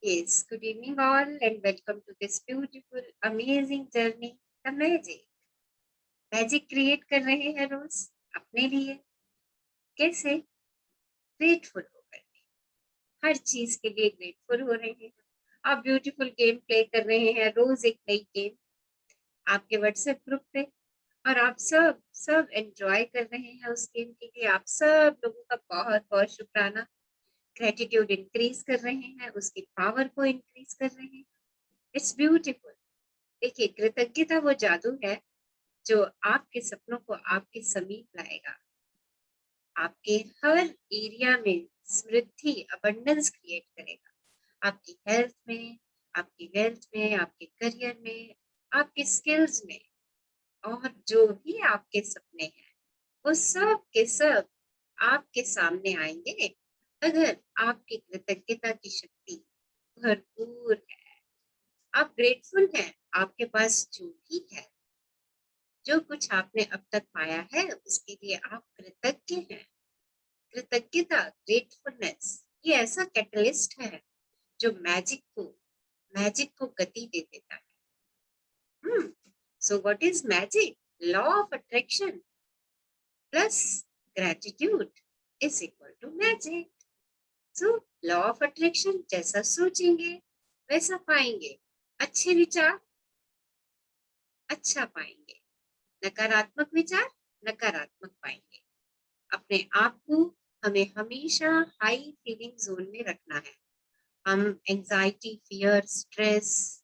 Yes, good evening all and welcome to this beautiful, amazing journey, the magic. Magic create कर रहे हैं रोज अपने लिए। कैसे? ग्रेटफुल होकर के। हर चीज के लिए ग्रेटफुल हो रहे हैं। आप ब्यूटीफुल गेम प्ले कर रहे हैं, रोज एक नई गेम आपके व्हाट्सएप ग्रुप पे, और आप सब सब एंजॉय कर रहे हैं उस गेम के लिए। आप सब लोगों का बहुत बहुत शुक्राना। ग्रेटिट्यूड इंक्रीज कर रहे हैं, उसकी पावर को इंक्रीज कर रहे हैं। It's beautiful. देखिए, कृतज्ञता वो जादू है जो आपके सपनों को आपके समीप लाएगा, आपके हर एरिया में समृद्धि, अबंडेंस क्रिएट करेगा। आपकी हेल्थ में, आपकी वेल्थ में, आपके करियर में, आपके स्किल्स में, और जो भी आपके सपने हैं वो सब के सब आपके सामने आएंगे अगर आपकी कृतज्ञता की शक्ति भरपूर है। आप ग्रेटफुल हैं, आपके पास जो भी है, जो कुछ आपने अब तक पाया है उसके लिए आप कृतज्ञ हैं। कृतज्ञता, ग्रेटफुलनेस, ये ऐसा कैटलिस्ट है जो मैजिक को गति दे देता है। So what is magic? Law of attraction plus gratitude is equal to magic. So law of attraction, जैसा सोचेंगे वैसा पाएंगे। अच्छे विचार अच्छा पाएंगे, नकारात्मक विचार नकारात्मक पाएंगे। अपने आप को हमें हमेशा हाई फीलिंग जोन में रखना है। हम एंजाइटी, फियर, स्ट्रेस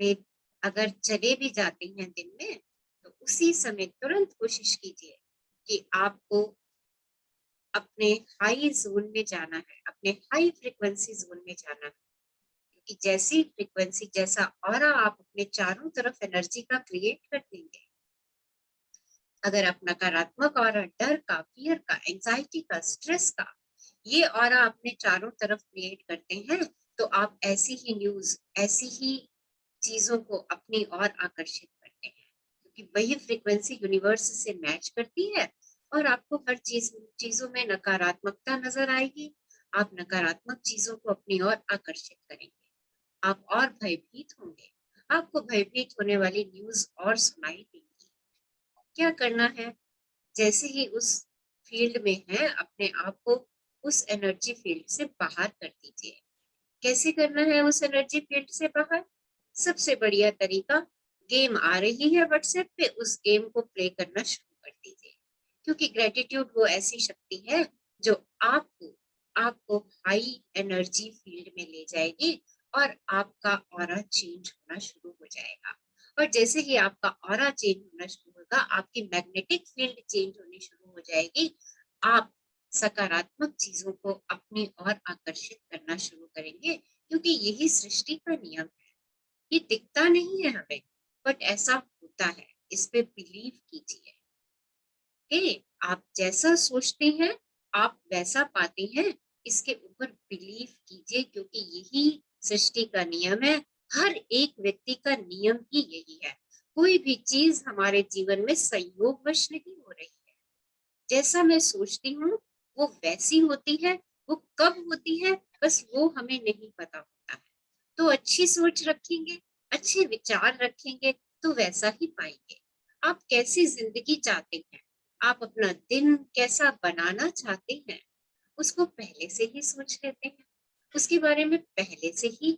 में अगर चले भी जाते हैं दिन में, तो उसी समय तुरंत कोशिश कीजिए कि आपको अपने हाई जोन में जाना है, अपने हाई फ्रीक्वेंसी जोन में जाना है। क्योंकि जैसी फ्रीक्वेंसी, जैसा ऑरा आप अपने चारों तरफ एनर्जी का क्रिएट कर देंगे, अगर आप नकारात्मक और डर का, फियर का, एंजाइटी का, स्ट्रेस का ये ऑरा अपने चारों तरफ क्रिएट करते हैं, तो आप ऐसी ही न्यूज, ऐसी ही चीजों को अपनी ओर आकर्षित करते हैं। क्योंकि वही फ्रीक्वेंसी यूनिवर्स से मैच करती है और आपको हर चीजों में नकारात्मकता नजर आएगी। आप नकारात्मक चीजों को अपनी ओर आकर्षित करेंगे, आप और भयभीत होंगे, आपको भयभीत होने वाली न्यूज और सुनाई देगी। क्या करना है? जैसे ही उस फील्ड में है, अपने आप को उस एनर्जी फील्ड से बाहर कर दीजिए। कैसे करना है उस एनर्जी फील्ड से बाहर? सबसे बढ़िया तरीका, गेम आ रही है व्हाट्सएप पे, उस गेम को प्ले करना शुरू कर दीजिए। क्योंकि ग्रेटिट्यूड वो ऐसी शक्ति है जो आपको हाई एनर्जी फील्ड में ले जाएगी और आपका ऑरा चेंज होना शुरू हो जाएगा। और जैसे ही आपका ऑरा चेंज होना शुरू होगा, आपकी मैग्नेटिक फील्ड चेंज होनी शुरू हो जाएगी। आप सकारात्मक चीजों को अपनी ओर आकर्षित करना शुरू करेंगे, क्योंकि यही सृष्टि का नियम है। ये दिखता नहीं है हमें, बट ऐसा होता है। इस पे बिलीव कीजिए कि आप जैसा सोचते हैं आप वैसा पाते हैं। इसके ऊपर बिलीव कीजिए, क्योंकि यही सृष्टि का नियम है। हर एक व्यक्ति का नियम ही यही है। कोई भी चीज हमारे जीवन में संयोगवश नहीं हो रही है। जैसा मैं सोचती हूँ वो वैसी होती है। वो कब होती है बस वो हमें नहीं पता होता है। तो अच्छी सोच रखेंगे, अच्छे विचार रखेंगे तो वैसा ही पाएंगे। आप कैसी जिंदगी चाहते हैं, आप अपना दिन कैसा बनाना चाहते हैं, उसको पहले से ही सोच लेते हैं, उसके बारे में पहले से ही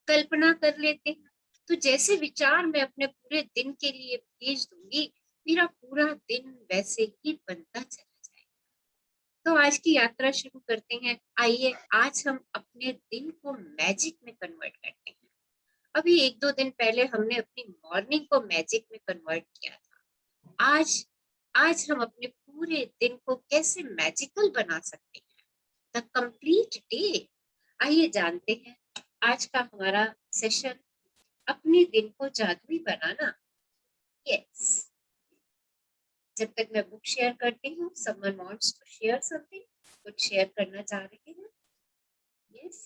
कल्पना कर लेते हैं। तो जैसे विचार मैं अपने पूरे दिन के लिए भेज दूंगी, मेरा पूरा दिन वैसे ही बनता चला जाएगा। तो आज की यात्रा शुरू करते हैं। आइए आज हम अपने दिन को मैजिक में कन्वर्ट करते हैं। अभी एक दो दिन पहले हमने अपनी मॉर्निंग को मैजिक में कन्वर्ट किया था। आज हम अपने पूरे दिन को कैसे मैजिकल बना सकते हैं, द कंप्लीट डे। आइए जानते हैं आज का हमारा सेशन, अपने दिन को जादुई बनाना। यस, जब तक मैं बुक शेयर करती हूँ, someone wants to share something, कुछ शेयर करना चाह रहे हैं? Yes,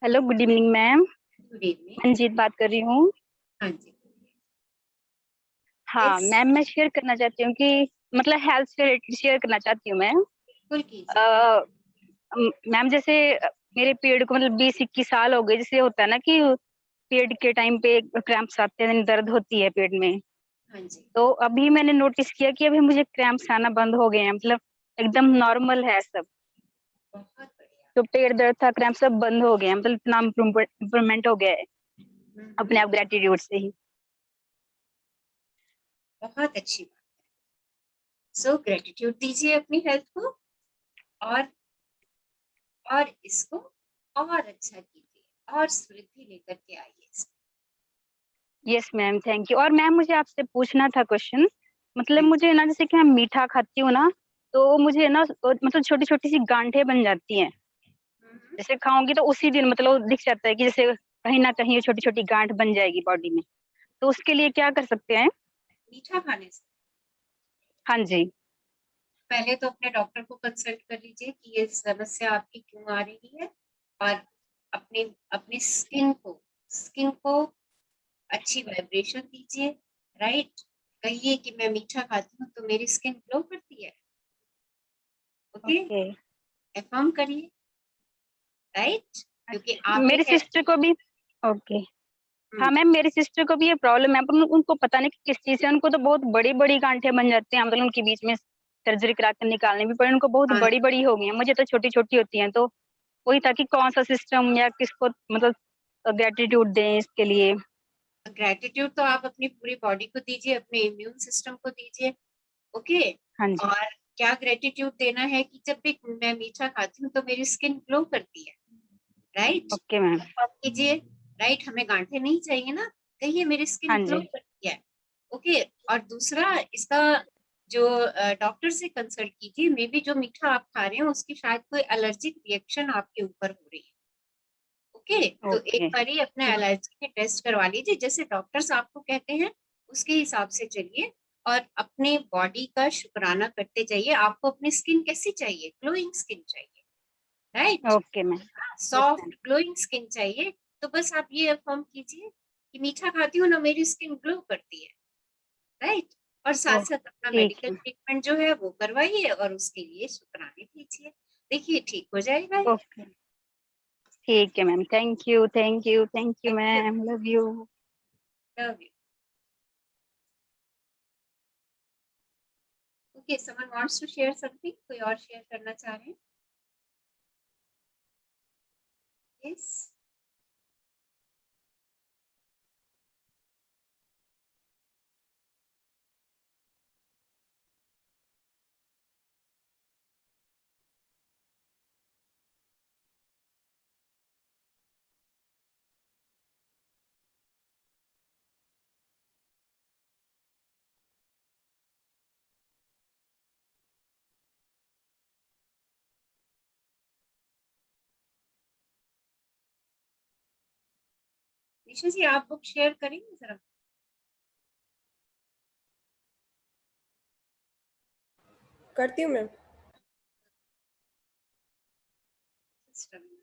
hello, good evening ma'am. Good evening. Manjeet बात कर रही हूँ। हाँ जी। हाँ Yes. मैम, मैं शेयर करना चाहती हूँ कि मतलब हेल्थ से रिलेटेड शेयर करना चाहती हूँ मैं। बिल्कुल कीजिए। मैम जैसे मेरे पीरियड को मतलब 20-21 साल हो गए, जैसे होता है ना कि पीरियड के टाइम पे क्रैम्प्स आते हैं, दर्द होती है पेट में। हाँ जी, तो अभी मैंने नोटिस किया कि अभी मुझे क्रैम्प्स आना बंद हो गए हैं, मतलब एकदम नॉर्मल है सब। बहुत बढ़िया। जो पेट दर्द था, क्रैम्प सब बंद हो गए हैं, मतलब इतना इम्प्रूवमेंट हो गया है अपने हुँ, आप ग्रेटिट्यूड से ही। बहुत अच्छी बात। सो ग्रैटिट्यूड दीजिए अपनी हेल्थ को और इसको और अच्छा कीजिए और समृद्धि लेकर के आइए इसमें। Yes ma'am, thank you. और मैम मुझे आपसे पूछना था क्वेश्चन, मतलब हाँ जी। मुझे ना जैसे कि मैं मीठा खाती हूँ ना, तो मुझे ना मतलब छोटी छोटी सी गांठें बन जाती हैं। हुँ, हुँ। जैसे खाऊंगी तो उसी दिन मतलब दिख जाता है कि जैसे कहीं ना कहीं छोटी छोटी गांठ बन जाएगी बॉडी में। तो उसके लिए क्या कर सकते हैं? मीठा खाने से हाँ जी। पहले तो अपने डॉक्टर को कंसल्ट कर लीजिए कि ये समस्या आपकी क्यों आ रही है और अपने अपनी स्किन को अच्छी वाइब्रेशन दीजिए, राइट? कहिए कि मैं मीठा खाती हूँ तो मेरी स्किन ग्लो करती है, ओके? ओके। अफ़र्म करिए, राइट? क्योंकि आप मेरी एक सिस्टर ऐसी को भी। ओके। हुँ, हाँ मैम, मेरी सिस्टर को भी ये प्रॉब्लम है, पर उनको पता नहीं कि किस चीज से, उनको तो बहुत बड़ी बड़ी गांठें बन जाती हैं, मतलब उनके बीच में सर्जरी करा कर निकालने भी पड़े, उनको बहुत हाँ, बड़ी बड़ी हो गई हैं, मुझे तो छोटी छोटी होती हैं। तो वही था कि कौन सा सिस्टम या किसको मतलब ग्रेटिट्यूड दें इसके लिए। ग्रैटिट्यूड तो आप अपनी पूरी बॉडी को दीजिए, अपने इम्यून सिस्टम को दीजिए, ओके? हाँ जी। और क्या ग्रैटिट्यूड देना है कि जब भी मैं मीठा खाती हूँ तो मेरी स्किन ग्लो करती है, राइट? Okay ma'am. आप कीजिए, राइट? हमें गांठें नहीं चाहिए ना, कहिए मेरी स्किन हाँ ग्लो जी। करती है, ओके? और दूसरा इसका जो डॉक्टर से कंसल्ट कीजिए, मे बी जो मीठा आप खा रहे हैं उसकी शायद कोई एलर्जिक रिएक्शन आपके ऊपर हो रही है, ओके? तो एक ओके। बारी अपना ठीक। एलर्जी के टेस्ट करवा लीजिए, जैसे डॉक्टर्स आपको कहते हैं उसके हिसाब से चलिए और अपने बॉडी का शुक्राना करते जाइए। आपको अपनी स्किन कैसी चाहिए? ग्लोइंग स्किन चाहिए, right? Okay ma'am. Yes ma'am. Soft glowing skin चाहिए, तो बस आप ये अफ़र्म कीजिए कि मीठा खाती हूँ ना मेरी स्किन ग्लो करती है, राइट? और ओह, साथ-साथ अपना ठीक मेडिकल है। ट्रीटमेंट जो है वो करवाइए और उसके लिए शुक्राने कीजिए। देखिए ठीक हो जाएगा ये। ओके। ठीक है ma'am, thank you thank you thank you thank you, ma'am, love you. Love you. Okay, someone wants to share something? कोई और शेयर करना चाह रहे हैं? यस? निशा जी आप बुक शेयर करेंगे ज़रा? करती हूँ मैम। सिस्टम में।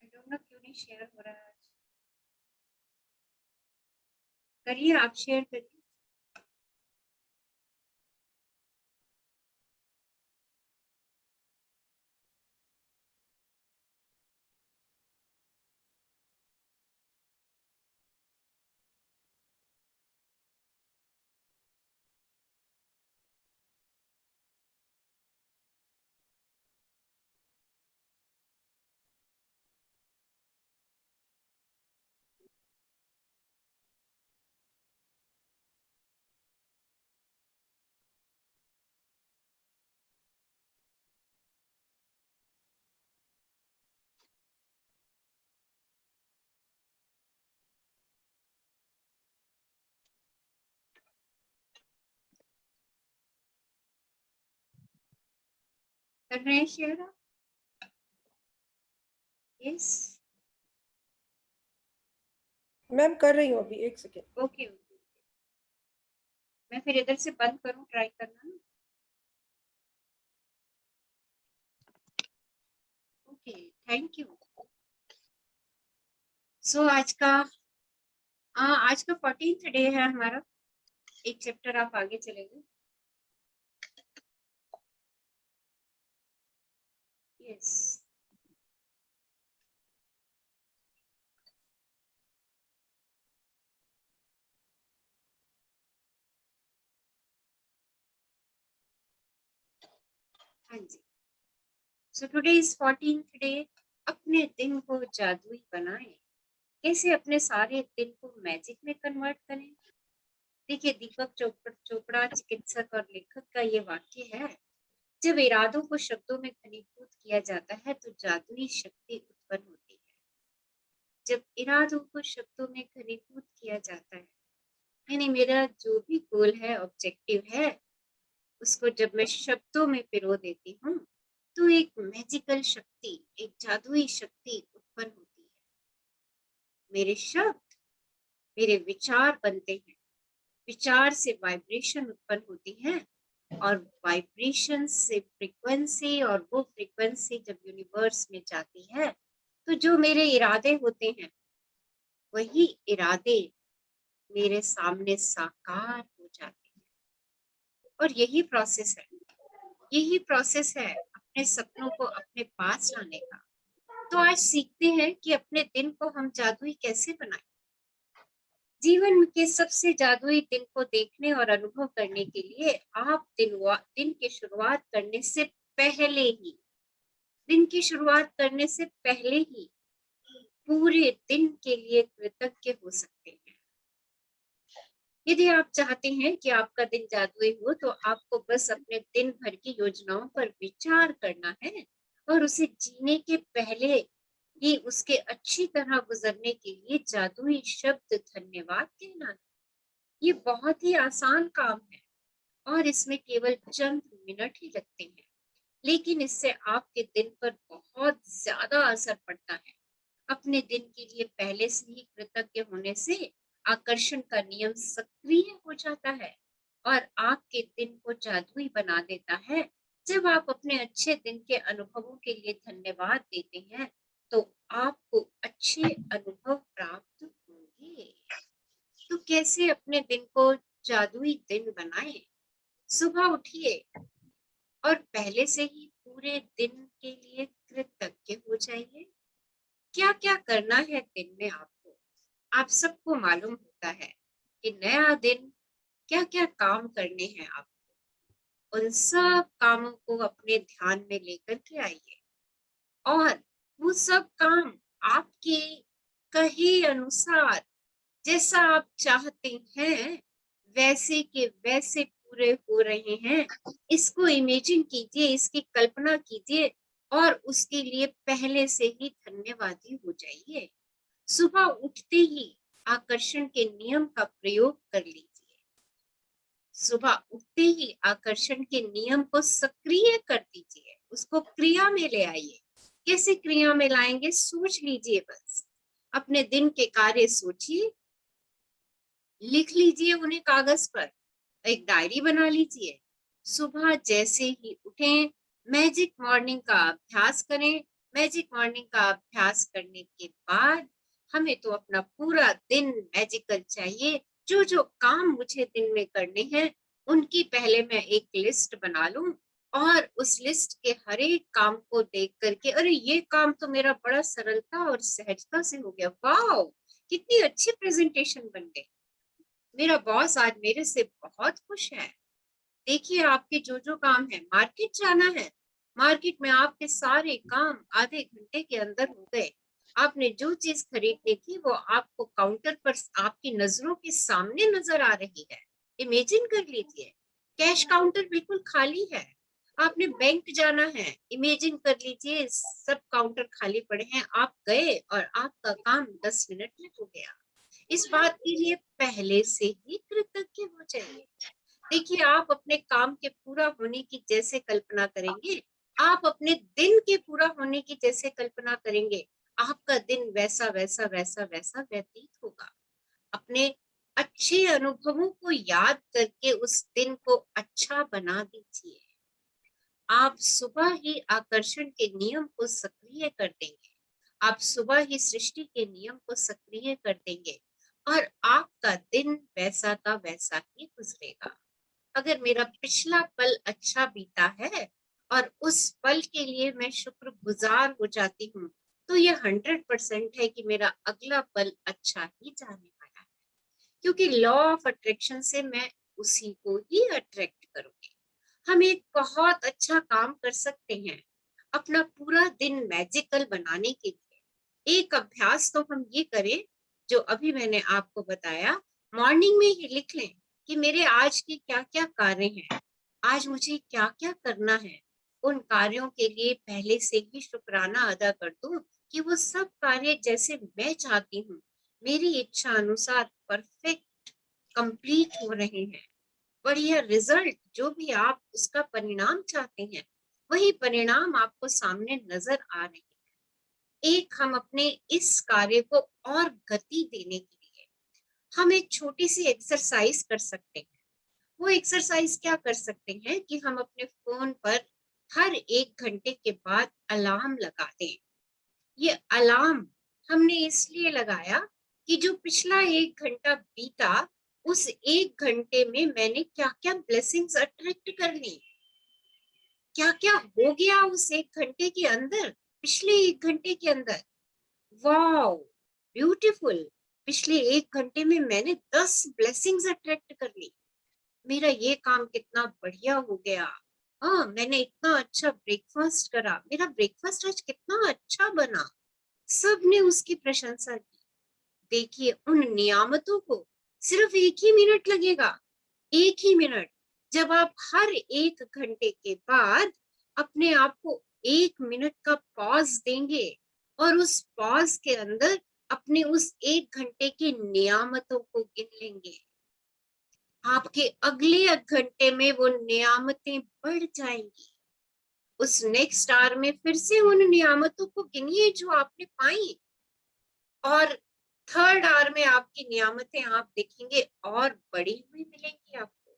आई डोंट नो क्यों नहीं शेयर हो रहा है आज। करिए आप शेयर करिए। कर रहे हैं शेयर आप? यस, मैम कर रही हूँ अभी, एक सेकेंड। Okay okay. मैं फिर इधर से बंद करूं, ट्राई करना ना। Okay, thank you. सो आज का 14th डे है हमारा। एक चैप्टर आप आगे चलेंगे। यस, हाँ जी। So today is 14th day. अपने दिन को जादुई बनाएं। कैसे अपने सारे दिन को मैजिक में कन्वर्ट करें? देखिए, दीपक चोपड़ा चिकित्सक और लेखक का ये वाक्य है, जब इरादों को शब्दों में घनीभूत किया जाता है तो जादुई शक्ति उत्पन्न होती है। जब इरादों को शब्दों में घनीभूत किया जाता है, यानी मेरा जो भी गोल है, ऑब्जेक्टिव है, उसको जब मैं शब्दों में पिरो देती हूँ तो एक मैजिकल शक्ति, एक जादुई शक्ति उत्पन्न होती है। मेरे शब्द मेरे विचार बनते हैं, विचार से वाइब्रेशन उत्पन्न होती है, और वाइब्रेशन से फ्रीक्वेंसी, और वो फ्रीक्वेंसी जब यूनिवर्स में जाती है तो जो मेरे इरादे होते हैं, वही इरादे मेरे सामने साकार हो जाते हैं। और यही प्रोसेस है अपने सपनों को अपने पास लाने का। तो आज सीखते हैं कि अपने दिन को हम जादुई कैसे बनाएं। जीवन के सबसे जादुई दिन को देखने और अनुभव करने के लिए आप दिन की शुरुआत करने से पहले ही पूरे दिन के लिए कृतज्ञ हो सकते हैं। यदि आप चाहते हैं कि आपका दिन जादुई हो तो आपको बस अपने दिन भर की योजनाओं पर विचार करना है और उसे जीने के पहले ही उसके अच्छी तरह गुजरने के लिए जादुई शब्द धन्यवाद कहना है। ये बहुत ही आसान काम है और इसमें केवल चंद मिनट ही लगते हैं, लेकिन इससे आपके दिन पर बहुत ज्यादा असर पड़ता है। अपने दिन के लिए पहले से ही कृतज्ञ होने से आकर्षण का नियम सक्रिय हो जाता है और आपके दिन को जादुई बना देता है। जब आप अपने अच्छे दिन के अनुभवों के लिए धन्यवाद देते हैं तो आपको अच्छे अनुभव प्राप्त होंगे। तो कैसे अपने दिन को जादुई दिन बनाएं? सुबह उठिए और पहले से ही पूरे दिन के लिए कृतज्ञ हो जाइए। क्या क्या करना है दिन में आपको? आप सबको मालूम होता है कि नया दिन क्या क्या काम करने हैं आपको। उन सब कामों को अपने ध्यान में लेकर के आइए और वो सब काम आपके कहे अनुसार, जैसा आप चाहते हैं वैसे के वैसे पूरे हो रहे हैं। इसको इमेजिन कीजिए, इसकी कल्पना कीजिए और उसके लिए पहले से ही धन्यवादी हो जाइए। सुबह उठते ही आकर्षण के नियम का प्रयोग कर लीजिए। सुबह उठते ही आकर्षण के नियम को सक्रिय कर दीजिए, उसको क्रिया में ले आइए। कैसे क्रिया में लाएंगे? सोच लीजिए, बस अपने दिन के कार्य सोचिए, लिख लीजिए उन्हें कागज पर, एक डायरी बना लीजिए। सुबह जैसे ही उठें, मैजिक मॉर्निंग का अभ्यास करें। मैजिक मॉर्निंग का अभ्यास करने के बाद हमें तो अपना पूरा दिन मैजिकल चाहिए। जो जो काम मुझे दिन में करने हैं उनकी पहले मैं एक लिस्ट बना लूं और उस लिस्ट के हर एक काम को देख करके, अरे ये काम तो मेरा बड़ा सरलता और सहजता से हो गया, वाह कितनी अच्छी प्रेजेंटेशन बन गई, मेरा बॉस आज मेरे से बहुत खुश है। देखिए, आपके जो जो काम है, मार्केट जाना है, मार्केट में आपके सारे काम आधे घंटे के अंदर हो गए। आपने जो चीज खरीदनी थी वो आपको काउंटर पर आपकी नजरों के सामने नजर आ रही है। इमेजिन कर लीजिए, कैश काउंटर बिल्कुल खाली है। आपने बैंक जाना है, इमेजिन कर लीजिए सब काउंटर खाली पड़े हैं, आप गए और आपका काम 10 मिनट में हो गया। इस बात के लिए पहले से ही कृतज्ञ हो जाइए। देखिए, आप अपने काम के पूरा होने की जैसे कल्पना करेंगे, आप अपने दिन के पूरा होने की जैसे कल्पना करेंगे, आपका दिन वैसा वैसा वैसा वैसा व्यतीत होगा। अपने अच्छे अनुभवों को याद करके उस दिन को अच्छा बना दीजिए। आप सुबह ही आकर्षण के नियम को सक्रिय कर देंगे। आप सुबह ही सृष्टि के नियम को सक्रिय कर देंगे और आपका दिन वैसा का वैसा ही गुजरेगा। अगर मेरा पिछला पल अच्छा बीता है और उस पल के लिए मैं शुक्रगुजार हो जाती हूँ, तो ये 100% है कि मेरा अगला पल अच्छा ही जाने वाला है, क्योंकि लॉ ऑफ अट्रैक्शन से मैं उसी को ही अट्रैक्ट करूंगी। हम एक बहुत अच्छा काम कर सकते हैं अपना पूरा दिन मैजिकल बनाने के लिए। एक अभ्यास तो हम ये करें जो अभी मैंने आपको बताया, मॉर्निंग में ही लिख लें कि मेरे आज के क्या क्या कार्य हैं, आज मुझे क्या क्या करना है। उन कार्यों के लिए पहले से ही शुक्राना अदा कर दूं कि वो सब कार्य जैसे मैं चाहती हूँ, मेरी इच्छा अनुसार परफेक्ट कंप्लीट हो रहे हैं। बढ़िया रिजल्ट जो भी आप उसका परिणाम चाहते हैं, वही परिणाम आपको सामने नजर आ रहे हैं। एक हम अपने इस कार्य को और गति देने के लिए हम एक छोटी सी एक्सरसाइज कर सकते हैं। वो एक्सरसाइज क्या कर सकते हैं कि हम अपने फोन पर हर 1 घंटे के बाद अलार्म लगा दें। ये अलार्म हमने इसलिए लगाया कि जो पिछला 1 घंटा बीता, उस 1 घंटे में मैंने क्या क्या ब्लेसिंग्स अट्रैक्ट कर ली, क्या क्या हो गया उस 1 घंटे के अंदर, पिछले 1 घंटे के अंदर। Wow, beautiful. पिछले 1 घंटे में मैंने 10 ब्लेसिंग्स अट्रैक्ट कर ली। मेरा ये काम कितना बढ़िया हो गया। हाँ, मैंने इतना अच्छा ब्रेकफास्ट करा, मेरा ब्रेकफास्ट आज कितना अच्छा बना। सबने उसकी प्रशंसा की। देखिए, उन नियामतों को सिर्फ 1 ही मिनट लगेगा, 1 ही मिनट। जब आप हर 1 घंटे के बाद अपने आप को 1 मिनट का पॉज देंगे और उस पॉज के अंदर अपने उस 1 घंटे की नियामतों को गिन लेंगे, आपके अगले घंटे में वो नियामतें बढ़ जाएंगी। उस नेक्स्ट आवर में फिर से उन नियामतों को गिनिए जो आपने पाई, और थर्ड आवर में आपकी नियामतें आप देखेंगे और बढ़ी हुई मिलेंगी आपको।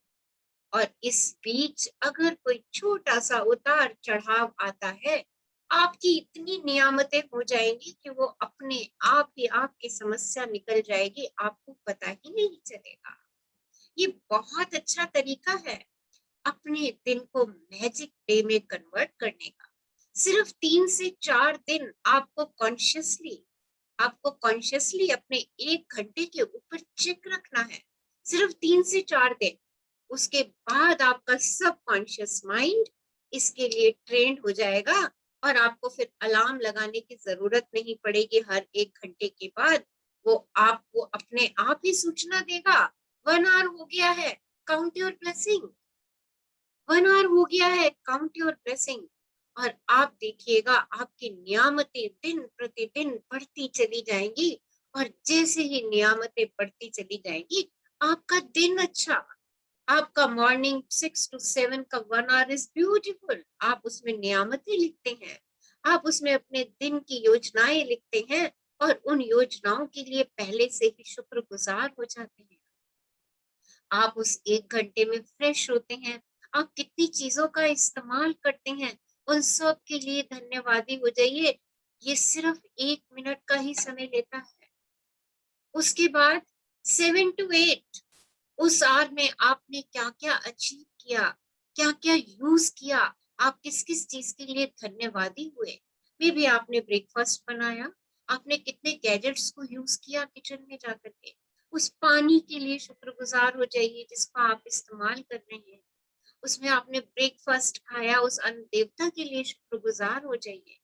और इस बीच अगर कोई छोटा सा उतार चढ़ाव आता है, आपकी इतनी नियामतें हो जाएंगी कि वो अपने आप ही आपकी समस्या निकल जाएगी, आपको पता ही नहीं चलेगा। ये बहुत अच्छा तरीका है अपने दिन को मैजिक डे में कन्वर्ट करने का। सिर्फ 3 से 4 दिन आपको कॉन्शियसली अपने 1 घंटे के ऊपर चेक रखना है, सिर्फ 3 से 4 दिन। उसके बाद आपका सब कॉन्शियस माइंड इसके लिए ट्रेंड हो जाएगा और आपको फिर अलार्म लगाने की जरूरत नहीं पड़ेगी। हर 1 घंटे के बाद वो आपको अपने आप ही सूचना देगा, 1 आवर हो गया है, काउंट योर ब्लेसिंग, 1 आवर हो गया है, काउंट योर ब्लेसिंग। और आप देखिएगा आपकी नियामतें दिन प्रतिदिन बढ़ती चली जाएंगी, और जैसे ही नियामतें बढ़ती चली जाएंगी, आपका दिन अच्छा, आपका मॉर्निंग 6 to 7 का 1 आवर इज ब्यूटीफुल। आप उसमें नियामतें लिखते हैं, आप उसमें अपने दिन की योजनाएं लिखते हैं और उन योजनाओं के लिए पहले से ही शुक्रगुजार हो जाते हैं। आप उस 1 घंटे में फ्रेश होते हैं, आप कितनी चीजों का इस्तेमाल करते हैं, उन सब के लिए धन्यवादी हो जाइए। ये सिर्फ 1 मिनट का ही समय लेता है। उसके बाद 7 to 8 उस आवर में आपने क्या क्या अचीव किया, क्या क्या यूज किया, आप किस किस चीज के लिए धन्यवादी हुए। मे बी आपने ब्रेकफास्ट बनाया, आपने कितने गैजेट्स को यूज किया किचन में जाकर के, उस पानी के लिए शुक्रगुजार हो जाइए जिसका आप इस्तेमाल कर रहे हैं। उसमें आपने ब्रेकफास्ट खाया, उस अन्न देवता के लिए शुक्रगुजार हो जाइए।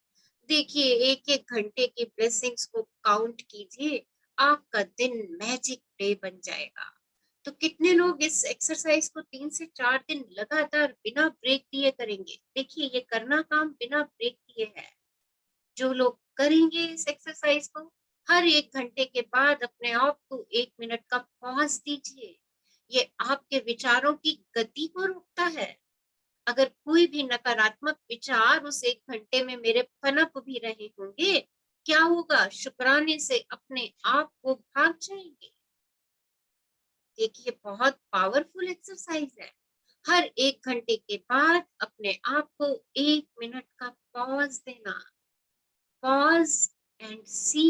देखिए, 1 1 घंटे की ब्लेसिंग्स को काउंट कीजिए, आपका दिन मैजिक डे बन जाएगा। तो कितने लोग इस एक्सरसाइज को 3 से 4 दिन लगातार बिना ब्रेक दिए करेंगे? देखिए, ये करना काम बिना ब्रेक दिए है। जो लोग करेंगे इस एक्सरसाइज को, हर 1 घंटे के बाद अपने आप को 1 मिनट का पॉज दीजिए। ये आपके विचारों की गति को रोकता है, अगर कोई भी नकारात्मक विचार उस 1 घंटे में मेरे पनप भी रहे होंगे, क्या होगा? शुक्राने से अपने आप वो भाग जाएंगे। देखिए, बहुत पावरफुल एक्सरसाइज है। हर 1 घंटे के बाद अपने आप को 1 मिनट का पॉज देना। Pause and see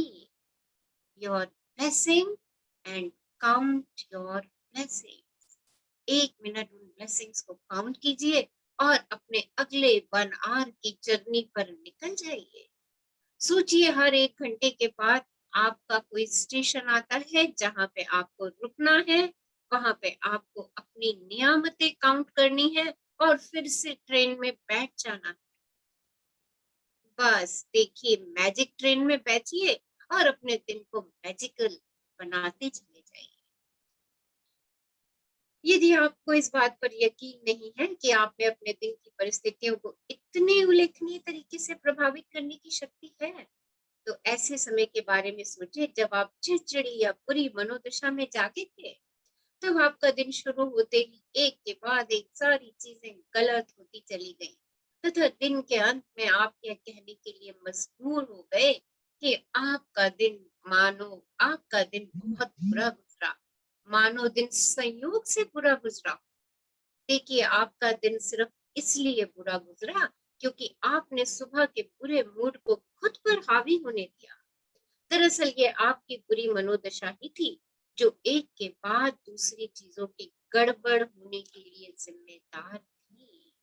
your blessing and count your blessings. 1 minute उन ब्लेसिंग्स को काउंट कीजिए और अपने अगले 1 आवर की जर्नी पर निकल जाइए। सोचिए, हर 1 घंटे के बाद आपका कोई स्टेशन आता है जहां पे आपको रुकना है, वहां पे आपको अपनी नियामतें काउंट करनी है और फिर से ट्रेन में बैठ जाना है। बस देखिए, मैजिक ट्रेन में बैठिए और अपने दिन को मैजिकल बनाते चले जाइए। यदि आपको इस बात पर यकीन नहीं है कि आप में अपने दिन की परिस्थितियों को इतने उल्लेखनीय तरीके से प्रभावित करने की शक्ति है, तो ऐसे समय के बारे में सोचिए जब आप चिड़चिड़ी या बुरी मनोदशा में जागे थे। तब आपका दिन शुरू होते ही एक के बाद एक सारी चीजें गलत होती चली गई, तथा दिन के अंत में आप यह कहने के लिए मजबूर हो गए कि आपका दिन बहुत बुरा गुजरा, मानो दिन संयोग से बुरा गुजरा। देखिए, आपका दिन सिर्फ इसलिए बुरा गुजरा क्योंकि आपने सुबह के बुरे मूड को खुद पर हावी होने दिया। दरअसल ये आपकी बुरी मनोदशा ही थी जो एक के बाद दूसरी चीजों की गड़बड़ होने के लिए जिम्मेदार थी।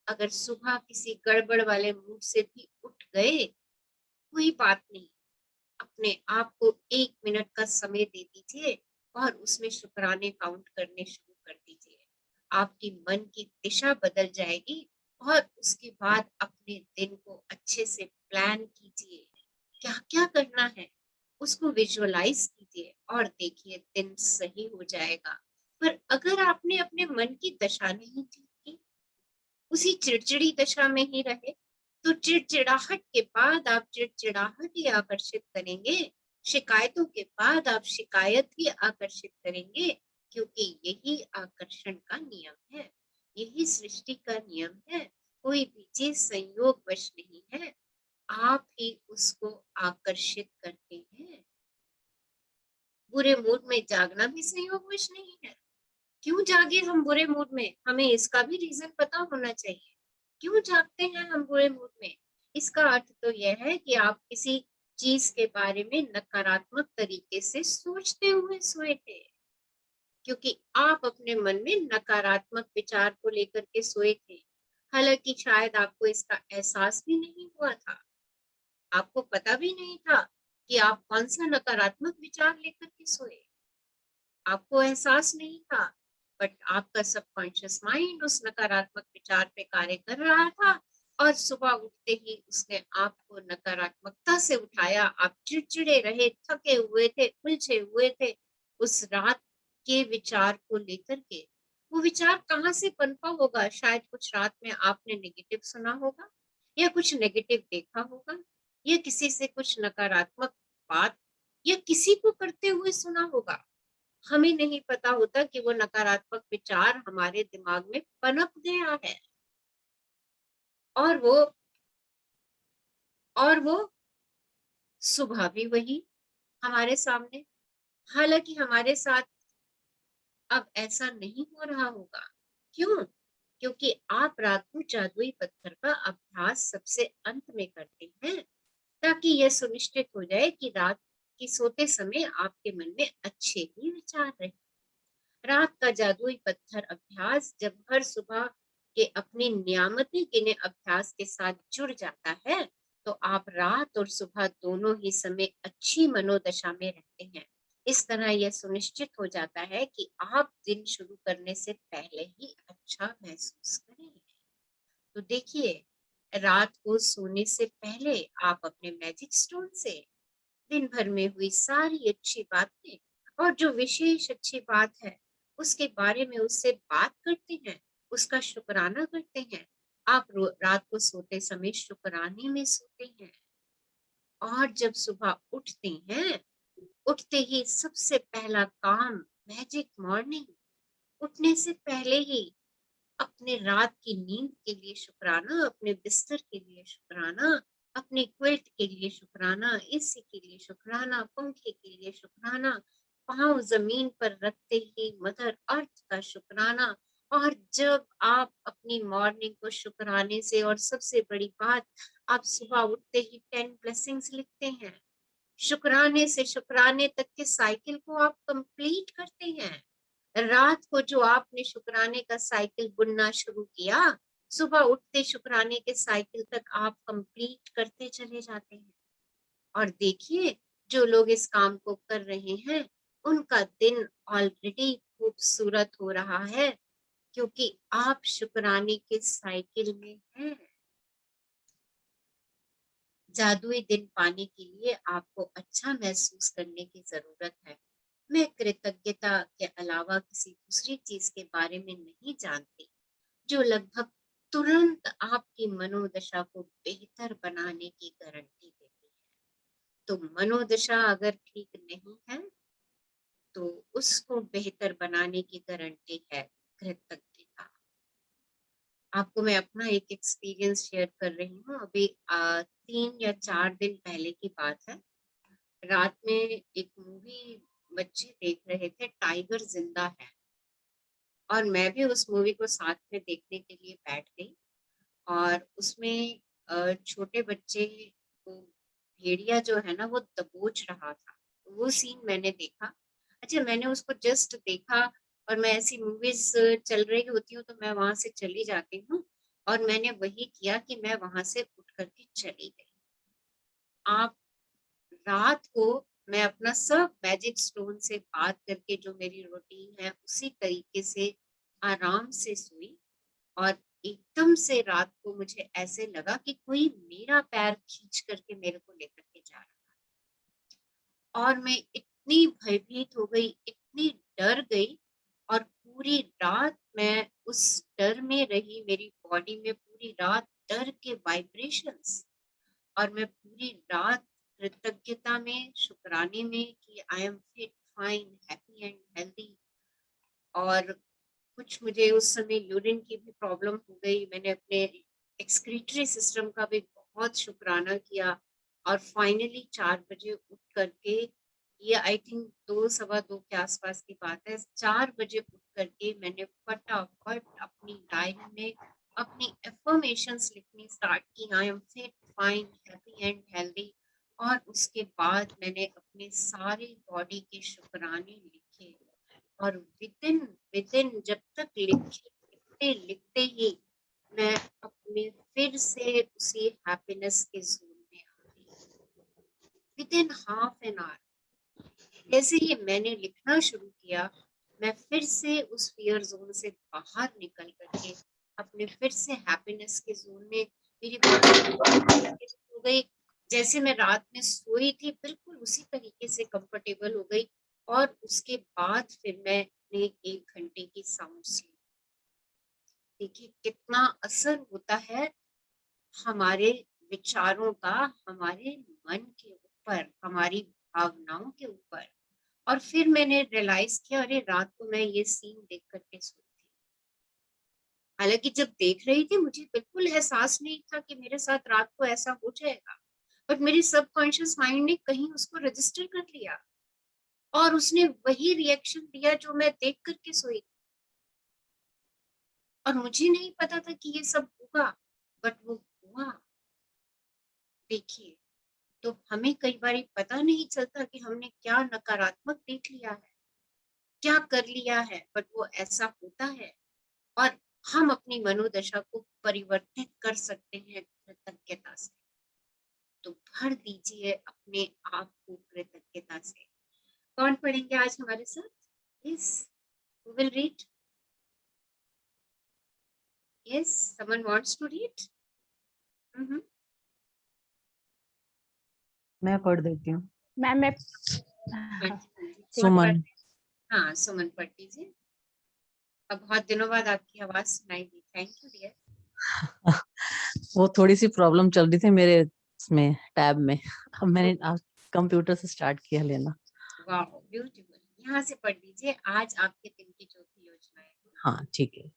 अगर सुबह किसी गड़बड़ वाले मूड से भी उठ गए, कोई बात नहीं, अपने आप को 1 मिनट का समय दे दीजिए और उसमें शुक्राने काउंट करने शुरू कर दीजिए। आपकी मन की दिशा बदल जाएगी और उसके बाद अपने दिन को अच्छे से प्लान कीजिए। क्या क्या करना है उसको विजुअलाइज कीजिए और देखिए, दिन सही हो जाएगा। पर अगर आपने अपने मन की दशा नहीं ठीक की, उसी चिड़चिड़ी दशा में ही रहे, तो चिड़चिड़ाहट के बाद आप चिड़चिड़ाहट ही आकर्षित करेंगे, शिकायतों के बाद आप शिकायत ही आकर्षित करेंगे, क्योंकि यही आकर्षण का नियम है, यही सृष्टि का नियम है। कोई भी चीज संयोगवश नहीं है, आप ही उसको आकर्षित करते हैं। बुरे मूड में जागना भी संयोगवश नहीं है। क्यों जागे हम बुरे मूड में? हमें इसका भी रीजन पता होना चाहिए। क्यों जागते हैं हम बुरे मूड में? इसका अर्थ तो यह है कि आप किसी चीज के बारे में नकारात्मक तरीके से सोचते हुए सोए थे, क्योंकि आप अपने मन में नकारात्मक विचार को लेकर के सोए थे। हालांकि शायद आपको इसका एहसास भी नहीं हुआ था, आपको पता भी नहीं था कि आप कौन सा नकारात्मक विचार लेकर के सोए, आपको एहसास नहीं था। बट आपका सबकॉन्शियस माइंड उस नकारात्मक विचार पे कार्य कर रहा था और सुबह उठते ही उसने आपको नकारात्मकता से उठाया। आप चिड़चिड़े रहे, थके हुए थे, उलझे हुए थे उस रात के विचार को लेकर के। वो विचार कहाँ से पनपा होगा? शायद कुछ रात में आपने नेगेटिव सुना होगा, या कुछ नेगेटिव देखा होगा, या किसी से कुछ नकारात्मक बात या किसी को करते हुए सुना होगा। हमें नहीं पता होता कि वो नकारात्मक विचार हमारे दिमाग में पनप गया है और वो सुबह भी वही हमारे सामने। हालांकि हमारे साथ अब ऐसा नहीं हो रहा होगा। क्यों? क्योंकि आप रात को जादुई पत्थर का अभ्यास सबसे अंत में करते हैं, ताकि यह सुनिश्चित हो जाए कि रात की सोते समय आपके मन में अच्छे ही विचार रहे। रात का जादुई पत्थर अभ्यास जब हर सुबह के अपनी नियामतें गिने अभ्यास के साथ जुड़ जाता है, तो आप रात और सुबह दोनों ही समय अच्छी मनोदशा में रहते हैं। इस तरह यह सुनिश्चित हो जाता है कि आप दिन शुरू करने से पहले ही अच्छा महसूस करें। तो देखिए, रात को सोने से पहले आप अपने मैजिक स्टोन से दिन भर में हुई सारी अच्छी बातें और जो विशेष अच्छी बात है उसके बारे में उससे बात करते हैं, उसका शुक्राना करते हैं। आप रात को सोते समय शुक्राने में सोते हैं और जब सुबह उठते हैं, उठते ही सबसे पहला काम मैजिक मॉर्निंग, उठने से पहले ही अपने रात की नींद के लिए शुक्राना, अपने बिस्तर के लिए शुक्राना, अपने क्विल्ट के लिए शुक्राना, एसी के लिए शुक्राना, पंखे के लिए शुक्राना, पाँव जमीन पर रखते ही मदर अर्थ का शुक्राना। और जब आप अपनी मॉर्निंग को शुक्राने से, और सबसे बड़ी बात, आप सुबह उठते ही 10 ब्लेसिंग्स लिखते हैं, शुक्राने से शुक्राने तक के साइकिल को आप कंप्लीट करते हैं। रात को जो आपने शुक्राने का साइकिल बुनना शुरू किया, सुबह उठते शुक्राने के साइकिल तक आप कंप्लीट करते चले जाते हैं। और देखिए, जो लोग इस काम को कर रहे हैं, उनका दिन ऑलरेडी खूबसूरत हो रहा है, क्योंकि आप शुक्राने के साइकिल में हैं। जादुई दिन पाने के लिए आपको अच्छा महसूस करने की जरूरत है। मैं कृतज्ञता के अलावा किसी दूसरी चीज के बारे में नहीं जानती जो लगभग तुरंत आपकी मनोदशा को बेहतर बनाने की गारंटी देती है। तो मनोदशा अगर ठीक नहीं है, तो उसको बेहतर बनाने की गारंटी है कृतज्ञता। आपको मैं अपना एक एक्सपीरियंस शेयर कर रही हूँ। अभी 3 या 4 दिन पहले की बात है। रात में एक मूवी बच्चे देख रहे थे, टाइगर जिंदा है, और मैं भी उस मूवी को साथ में देखने के लिए बैठ गई। और उसमें छोटे बच्चे को भेड़िया जो है ना, वो दबोच रहा था। वो सीन मैंने देखा। अच्छा, मैंने उसको जस्ट देखा, और मैं ऐसी मूवीज चल रही होती हूँ तो मैं वहां से चली जाती हूँ, और मैंने वही किया कि मैं वहां से उठ करके चली गई। आप रात को मैं अपना सब मैजिक स्टोन से बात करके, जो मेरी रूटीन है उसी तरीके से आराम से सोई। और एकदम से रात को मुझे ऐसे लगा कि कोई मेरा पैर खींच करके मेरे को लेकर के जा रहा है, और मैं इतनी भयभीत हो गई, इतनी डर गई। और पूरी रात मैं उस डर में रही, मेरी बॉडी में पूरी रात डर के वाइब्रेशंस। और मैं पूरी रात कृतज्ञता में, शुक्राने में कि I am fit, fine, happy and healthy. और कुछ मुझे उस समय यूरिन की भी प्रॉब्लम हो गई। मैंने अपने एक्सक्रीटरी सिस्टम का भी बहुत शुक्राना किया। और फाइनली 4 बजे उठ करके, ये आई थिंक 2 सवा 2 के आसपास की बात है, 4 बजे उठ करके मैंने फटाफट अपनी डायरी में अपनी एफर्मेशंस लिखनी स्टार्ट की। I am fit, fine, happy and healthy. और उसके बाद मैंने अपने सारे बॉडी के शुक्राने लिखे। और विदिन विदिन जब तक लिखते लिखते ही मैं अपने फिर से उसी हैप्पीनेस के जोन में आ गई। विदिन हाफ एन आवर, जैसे ही मैंने लिखना शुरू किया, मैं फिर से उस फियर जोन से बाहर निकल करके अपने फिर से हैप्पीनेस के जोन में, मेरी बॉडी हो गई। जैसे मैं रात में सोई थी, बिल्कुल उसी तरीके से कंफर्टेबल हो गई। और उसके बाद फिर मैंने 1 घंटे की साउंड स्लीप। देखिए कितना असर होता है हमारे विचारों का, हमारे मन के ऊपर, हमारी भावनाओं के ऊपर। और फिर मैंने रियलाइज किया, अरे रात को मैं ये सीन देख करके सोई थी। हालांकि जब देख रही थी मुझे बिल्कुल एहसास नहीं था कि मेरे साथ रात को ऐसा हो जाएगा, बट मेरी सबकॉन्शियस माइंड ने कहीं उसको रजिस्टर कर लिया, और उसने वही रिएक्शन दिया जो मैं देख करके सोई थी। और मुझे नहीं पता था कि ये सब होगा, बट वो हुआ। देखिए, तो हमें कई बार पता नहीं चलता कि हमने क्या नकारात्मक देख लिया है, क्या कर लिया है, बट वो ऐसा होता है। और हम अपनी मनोदशा को परिवर्तित कर सकते हैं कृतज्ञता से। तो भर दीजिए अपने आप को कृतज्ञता से। कौन पढ़ेंगे आज हमारे साथ? Yes, who will read? Yes, someone wants to read? मैं पढ़ देती हूँ। मैम मैं सुमन। हाँ, सुमन पढ़ दीजिए। अब बहुत दिनों बाद आपकी आवाज सुनाई दी। Thank you dear. वो थोड़ी सी प्रॉब्लम चल रही थी मेरे इसमें टैब में। अब मैंने कंप्यूटर से स्टार्ट किया लेना। वाह, ब्यूटीफुल। यहाँ से पढ़ लीजिए आज आपके दिन की जो भी योजना है। हाँ ठीक है।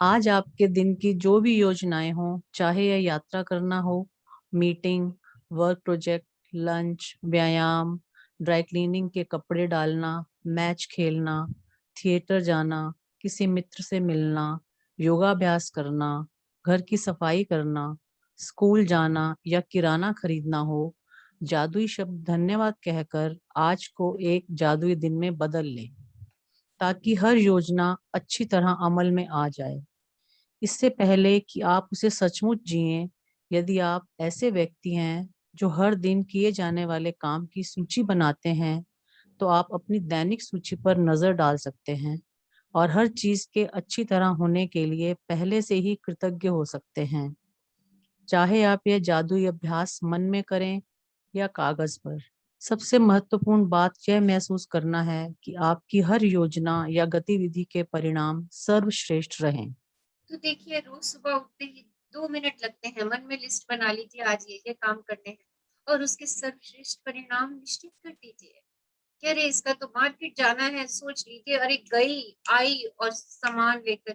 आज आपके दिन की जो भी योजनाएं हो, चाहे यह यात्रा करना हो, मीटिंग, वर्क प्रोजेक्ट, लंच, व्यायाम, ड्राई क्लीनिंग के कपड़े डालना, मैच खेलना, थिएटर जाना, किसी मित्र से मिलना, योगाभ्यास करना, घर की सफाई करना, स्कूल जाना या किराना खरीदना हो, जादुई शब्द धन्यवाद कहकर आज को एक जादुई दिन में बदल लें, ताकि हर योजना अच्छी तरह अमल में आ जाए। इससे पहले कि आप उसे सचमुच जिएं, यदि आप ऐसे व्यक्ति हैं जो हर दिन किए जाने वाले काम की सूची बनाते हैं, तो आप अपनी दैनिक सूची पर नजर डाल सकते हैं और हर चीज के अच्छी तरह होने के लिए पहले से ही कृतज्ञ हो सकते हैं। चाहे आप यह जादुई अभ्यास मन में करें या कागज पर, सबसे महत्वपूर्ण बात यह महसूस करना है कि आपकी हर योजना या गतिविधि के परिणाम सर्वश्रेष्ठ रहें। तो देखिए, रोज सुबह उठते ही 2 मिनट लगते हैं, मन में लिस्ट बना लीजिए, आज ये काम करने हैं और उसके सर्वश्रेष्ठ परिणाम निश्चित कर दीजिए। कि अरे इसका तो मार्केट जाना है, सोच लीजिए, अरे गई आई और सामान लेकर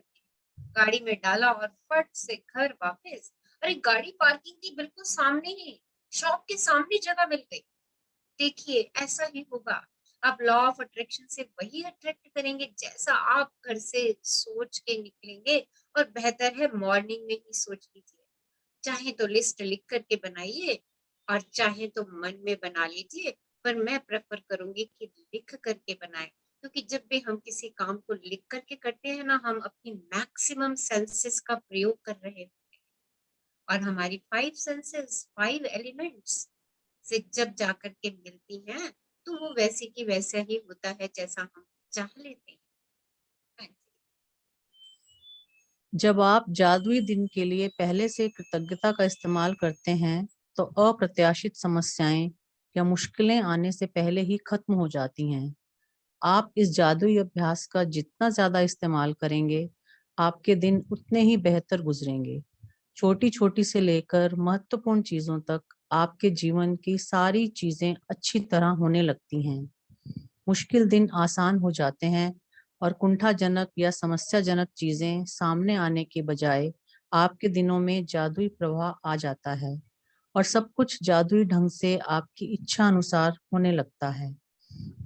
गाड़ी में डाला और फट से घर वापस। अरे गाड़ी पार्किंग की बिल्कुल सामने ही, शॉप के सामने जगह मिल गई। देखिए, ऐसा ही होगा। आप लॉ ऑफ अट्रैक्शन से वही अट्रैक्ट करेंगे जैसा आप घर से सोच के निकलेंगे। और बेहतर है मॉर्निंग में ही सोच लीजिए। चाहे तो लिस्ट लिख करके बनाइए और चाहे तो मन में बना लीजिए, पर मैं प्रेफर करूंगी कि लिख करके बनाएं, क्योंकि जब भी हम किसी काम को लिख करके करते हैं ना, हम अपनी मैक्सिमम सेंसेस का प्रयोग कर रहे होते हैं। और हमारी 5 सेंसेस 5 एलिमेंट्स से जब जाकर के मिलती हैं, तो वो वैसे की वैसा ही होता है जैसा हम चाह लेते हैं। हाँ जी। जब आप जादुई दिन के लिए पहले से कृतज्ञता का इस्तेमाल करते हैं, तो अप्रत्याशित समस्याएं या मुश्किलें आने से पहले ही खत्म हो जाती हैं। आप इस जादुई अभ्यास का जितना ज्यादा इस्तेमाल करेंगे, आपके दिन उतने ही बेहतर गुजरेंगे। छोटी छोटी से लेकर महत्वपूर्ण चीजों तक आपके जीवन की सारी चीजें अच्छी तरह होने लगती हैं। मुश्किल दिन आसान हो जाते हैं और कुंठाजनक या समस्याजनक चीजें सामने आने के बजाय आपके दिनों में जादुई प्रवाह आ जाता है और सब कुछ जादुई ढंग से आपकी इच्छा अनुसार होने लगता है।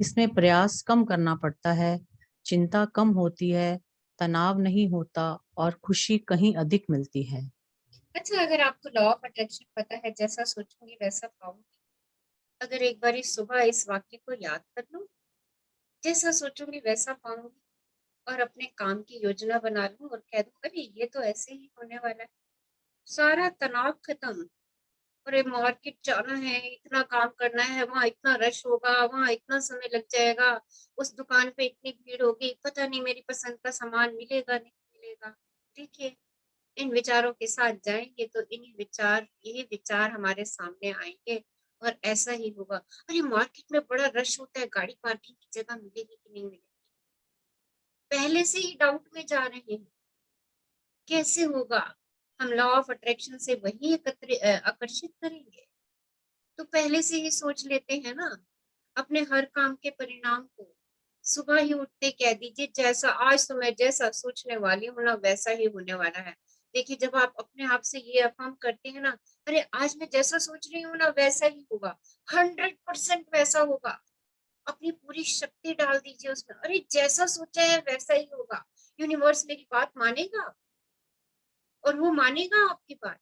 इसमें प्रयास कम करना पड़ता है, चिंता कम होती है, तनाव नहीं होता और खुशी कहीं अधिक मिलती है। अच्छा, अगर आपको लॉ ऑफ अट्रैक्शन पता है, जैसा सोचूंगी वैसा पाऊंगी, अगर एक बार इस सुबह इस वाक्य को याद कर लूं, जैसा सोचूंगी वैसा पाऊंगी, और अपने काम की योजना बना लूं और कह दूं अरे ये तो ऐसे ही होने वाला है, सारा तनाव खत्म। अरे मार्केट जाना है, इतना काम करना है, वहां इतना रश होगा, वहां इतना समय लग जाएगा, उस दुकान पे इतनी भीड़ होगी, पता नहीं मेरी पसंद का सामान मिलेगा नहीं मिलेगा। देखिए, इन विचारों के साथ जाएंगे तो यही विचार हमारे सामने आएंगे और ऐसा ही होगा। अरे मार्केट में बड़ा रश होता है, गाड़ी पार्किंग की जगह मिलेगी कि नहीं मिलेगी, पहले से ही डाउट में जा रहे हैं। कैसे होगा? हम लॉ ऑफ अट्रैक्शन से वही आकर्षित करेंगे। तो पहले से ही सोच लेते हैं ना अपने हर काम के परिणाम को। सुबह ही उठते कह दीजिए, जैसा आज तो मैं जैसा सोचने वाली हूँ ना वैसा ही होने वाला है। देखिए, जब आप अपने आप से ये अफर्म करते हैं ना, अरे आज मैं जैसा सोच रही हूँ ना वैसा ही होगा, 100% वैसा होगा, अपनी पूरी शक्ति डाल दीजिए उसमें, अरे जैसा सोचा है वैसा ही होगा। यूनिवर्स मेरी बात मानेगा और वो मानेगा आपकी बात,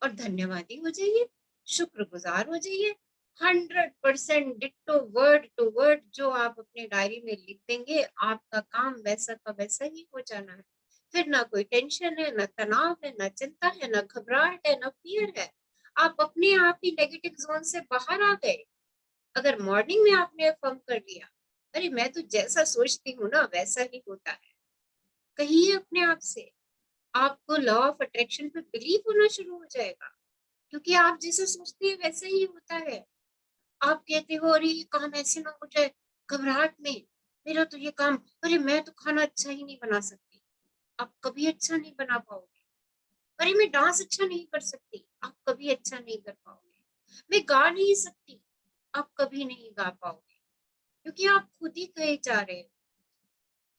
और धन्यवादी हो जाइए, शुक्रगुजार हो जाइए। 100% डिट्टो वर्ड टू वर्ड जो आप अपने डायरी में लिख देंगे, आपका काम वैसा का वैसा ही हो जाना है। फिर ना कोई टेंशन है, ना तनाव है, ना चिंता है, ना घबराहट है, ना फियर है। आप अपने आप ही नेगेटिव जोन से बाहर आ गए। अगर मॉर्निंग में आपने फर्म कर लिया, अरे मैं तो जैसा सोचती हूँ ना वैसा ही होता है, कहिए अपने आप से, आपको लॉ ऑफ अट्रैक्शन पे बिलीव होना शुरू हो जाएगा, क्योंकि आप जैसा सोचते हैं वैसा ही होता है। आप कहते हो अरे ये काम ऐसे ना हो जाए, घबराहट में, मेरा तो ये काम, अरे मैं तो खाना अच्छा ही नहीं बना सकती, आप कभी अच्छा नहीं बना पाओगे। अरे मैं डांस अच्छा नहीं कर सकती, आप कभी अच्छा नहीं कर पाओगे। मैं गा नहीं सकती, आप कभी नहीं गा पाओगे, क्योंकि आप खुद ही कहे जा रहे हो।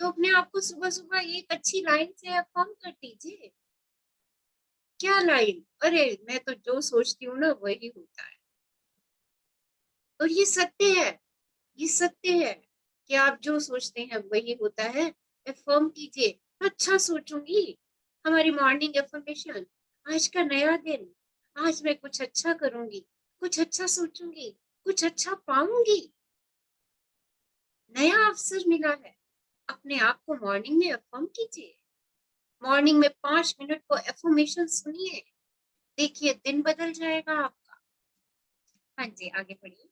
तो अपने आप को सुबह सुबह एक अच्छी लाइन से अफर्म कर दीजिए। क्या लाइन? अरे मैं तो जो सोचती हूँ ना वही होता है। और ये सत्य है, ये सत्य है कि आप जो सोचते हैं वही होता है। अफर्म कीजिए, अच्छा सोचूंगी। हमारी मॉर्निंग अफर्मेशन, आज का नया दिन, आज मैं कुछ अच्छा करूंगी, कुछ अच्छा सोचूंगी, कुछ अच्छा पाऊंगी, नया अवसर मिला है। अपने आप को मॉर्निंग में अफर्म कीजिए। मॉर्निंग में 5 मिनट को अफर्मेशन सुनिए, देखिए दिन बदल जाएगा आपका। हाँ जी, आगे बढ़िए।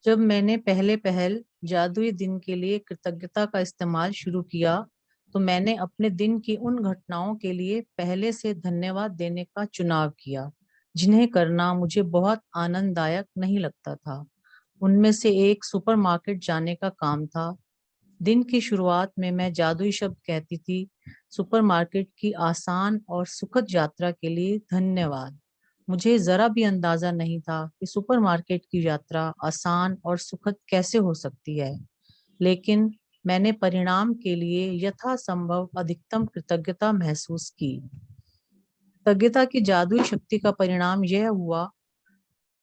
जब मैंने पहल जादुई दिन के लिए कृतज्ञता का इस्तेमाल शुरू किया, तो मैंने अपने दिन की उन घटनाओं के लिए पहले से धन्यवाद देने का चुनाव किया, जिन्हें करना मुझे बहुत आनंददायक नहीं लगता था। उनमें से एक सुपरमार्केट जाने का काम था। दिन की शुरुआत में मैं जादुई शब्द कहती थी, सुपरमार्केट की आसान और सुखद यात्रा के लिए धन्यवाद। मुझे जरा भी अंदाजा नहीं था कि सुपरमार्केट की यात्रा आसान और सुखद कैसे हो सकती है, लेकिन मैंने परिणाम के लिए यथासंभव अधिकतम कृतज्ञता महसूस की। कृतज्ञता की जादुई शक्ति का परिणाम यह हुआ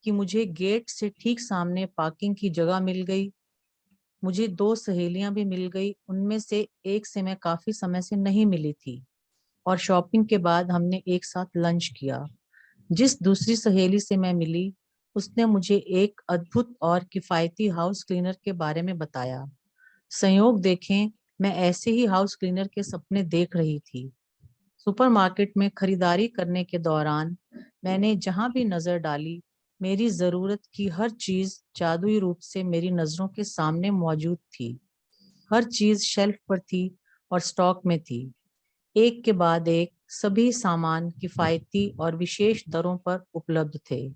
कि मुझे गेट से ठीक सामने पार्किंग की जगह मिल गई। मुझे 2 सहेलियां भी मिल गई, उनमें से एक से मैं काफी समय से नहीं मिली थी, और शॉपिंग के बाद हमने एक साथ लंच किया। जिस दूसरी सहेली से मैं मिली, उसने मुझे एक अद्भुत और किफायती हाउस क्लीनर के बारे में बताया। संयोग देखें, मैं ऐसे ही हाउस क्लीनर के सपने देख रही थी। सुपरमार्केट में खरीदारी करने के दौरान मैंने जहां भी नजर डाली, मेरी जरूरत की हर चीज जादुई रूप से मेरी नजरों के सामने मौजूद थी। हर चीज शेल्फ पर थी और स्टॉक में थी। एक के बाद एक सभी सामान किफायती और विशेष दरों पर उपलब्ध थे।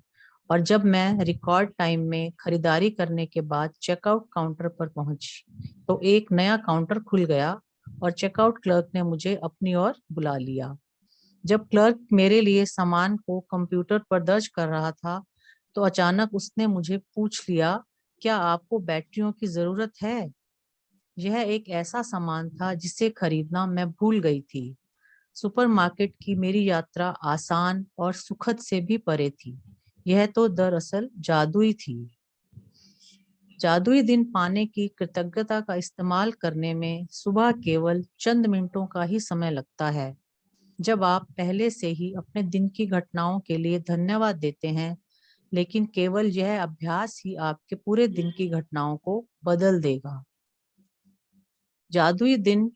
और जब मैं रिकॉर्ड टाइम में खरीदारी करने के बाद चेकआउट काउंटर पर पहुंची, तो एक नया काउंटर खुल गया और चेकआउट क्लर्क ने मुझे अपनी ओर बुला लिया। जब क्लर्क मेरे लिए सामान को कंप्यूटर पर दर्ज कर रहा था, तो अचानक उसने मुझे पूछ लिया, क्या आपको बैटरियों की जरूरत है? यह एक ऐसा सामान था जिसे खरीदना मैं भूल गई थी। सुपरमार्केट की मेरी यात्रा आसान और सुखद से भी परे थी। यह तो दरअसल जादुई थी। जादुई दिन पाने की कृतज्ञता का इस्तेमाल करने में सुबह केवल चंद मिनटों का ही समय लगता है। जब आप पहले से ही अपने दिन की घटनाओं के लिए धन्यवाद देते हैं, लेकिन केवल यह अभ्यास ही आपके पूरे दिन की घटनाओं को बदल देगा। जादुई दिन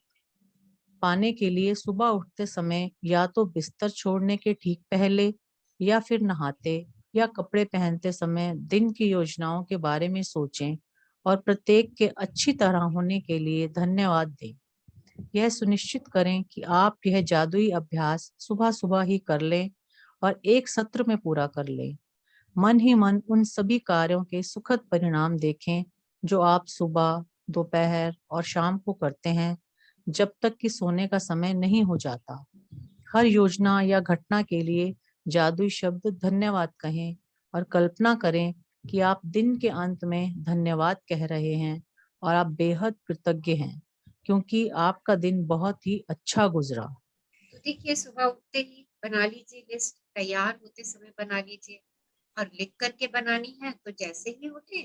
पाने के लिए सुबह उठते समय या तो बिस्तर छोड़ने के ठीक पहले, या फिर नहाते या कपड़े पहनते समय दिन की योजनाओं के बारे में सोचें और प्रत्येक के अच्छी तरह होने के लिए धन्यवाद दें। यह सुनिश्चित करें कि आप यह जादुई अभ्यास सुबह सुबह ही कर लें और एक सत्र में पूरा कर लें। मन ही मन उन सभी कार्यों के सुखद परिणाम देखें जो आप सुबह, दोपहर और शाम को करते हैं, जब तक कि सोने का समय नहीं हो जाता। हर योजना या घटना के लिए जादुई शब्द धन्यवाद कहें और कल्पना करें कि आप दिन के अंत में धन्यवाद कह रहे हैं और आप बेहद कृतज्ञ हैं, क्योंकि आपका दिन बहुत ही अच्छा गुजरा। तो देखिए, सुबह उठते ही बना लीजिए लिस्ट, तैयार होते समय बना लीजिए। और लिख करके बनानी है तो जैसे ही उठे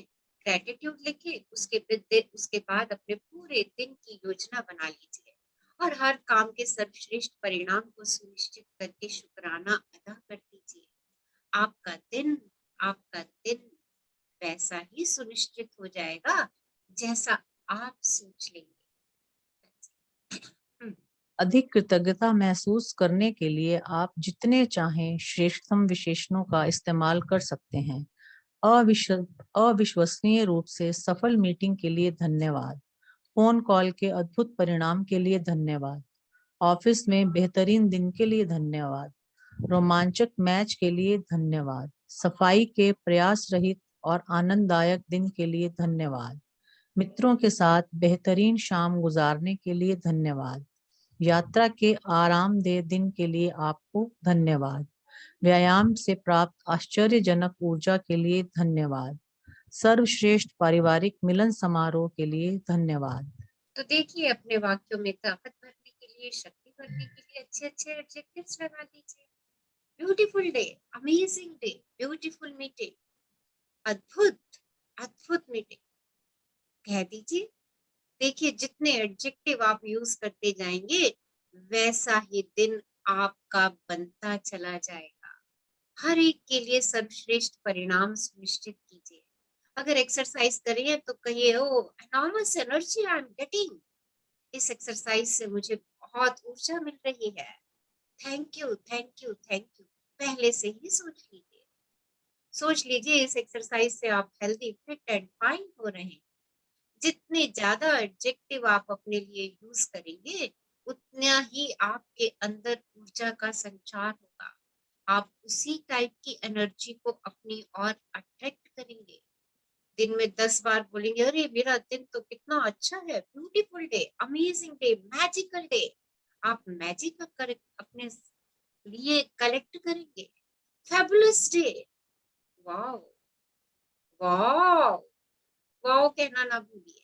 ग्रेटिट्यूड लिखिए, उसके बाद अपने पूरे दिन की योजना बना लीजिए और हर काम के सर्वश्रेष्ठ परिणाम को सुनिश्चित करके शुक्राना अदा कर दीजिए। आपका दिन, आपका दिन वैसा ही सुनिश्चित हो जाएगा जैसा आप सोच लेंगे। अधिक कृतज्ञता महसूस करने के लिए आप जितने चाहें श्रेष्ठतम विशेषणों का इस्तेमाल कर सकते हैं। अविश्वसनीय रूप से सफल मीटिंग के लिए धन्यवाद। फोन कॉल के अद्भुत परिणाम के लिए धन्यवाद। ऑफिस में बेहतरीन दिन के लिए धन्यवाद। रोमांचक मैच के लिए धन्यवाद। सफाई के प्रयास रहित और आनंददायक दिन के लिए धन्यवाद। मित्रों के साथ बेहतरीन शाम गुजारने के लिए धन्यवाद। यात्रा के आरामदेह दिन के लिए आपको धन्यवाद। व्यायाम से प्राप्त आश्चर्यजनक ऊर्जा के लिए धन्यवाद। सर्वश्रेष्ठ पारिवारिक मिलन समारोह के लिए धन्यवाद। तो देखिए अपने वाक्यों में ताकत भरने के लिए, शक्ति भरने के लिए अच्छे अच्छे एडजेक्टिव्स लगा दीजिए। Beautiful day, amazing day, beautiful meeting, अद्भुत, अद्भुत मीटिंग कह दीजिए। देखिए जितने एडजेक्टिव आप यूज करते जाएंगे वैसा ही दिन आपका बनता चला जाएगा। हर एक के लिए सर्वश्रेष्ठ परिणाम सुनिश्चित कीजिए। अगर एक्सरसाइज करिए तो कहिए oh enormous energy I am getting, इस एक्सरसाइज से मुझे बहुत ऊर्जा मिल रही है। Thank you thank you thank you पहले से ही सोच लीजिए इस एक्सरसाइज से आप हेल्दी, फिट एंड फाइन हो रहे हैं। जितने ज्यादा एडजेक्टिव आप अपने लिए यूज करेंगे उतना ही आपके अंदर ऊर्जा का संचार होगा। आप उसी टाइप की एनर्जी को अपनी ओर अट्रैक्ट करेंगे। दिन में 10 बार बोलेंगे अरे मेरा दिन तो कितना अच्छा है, beautiful day, amazing day, magical day. आप मैजिक अपने लिए कलेक्ट करेंगे। Fabulous day, wow wow wow कहना ना भूलिए।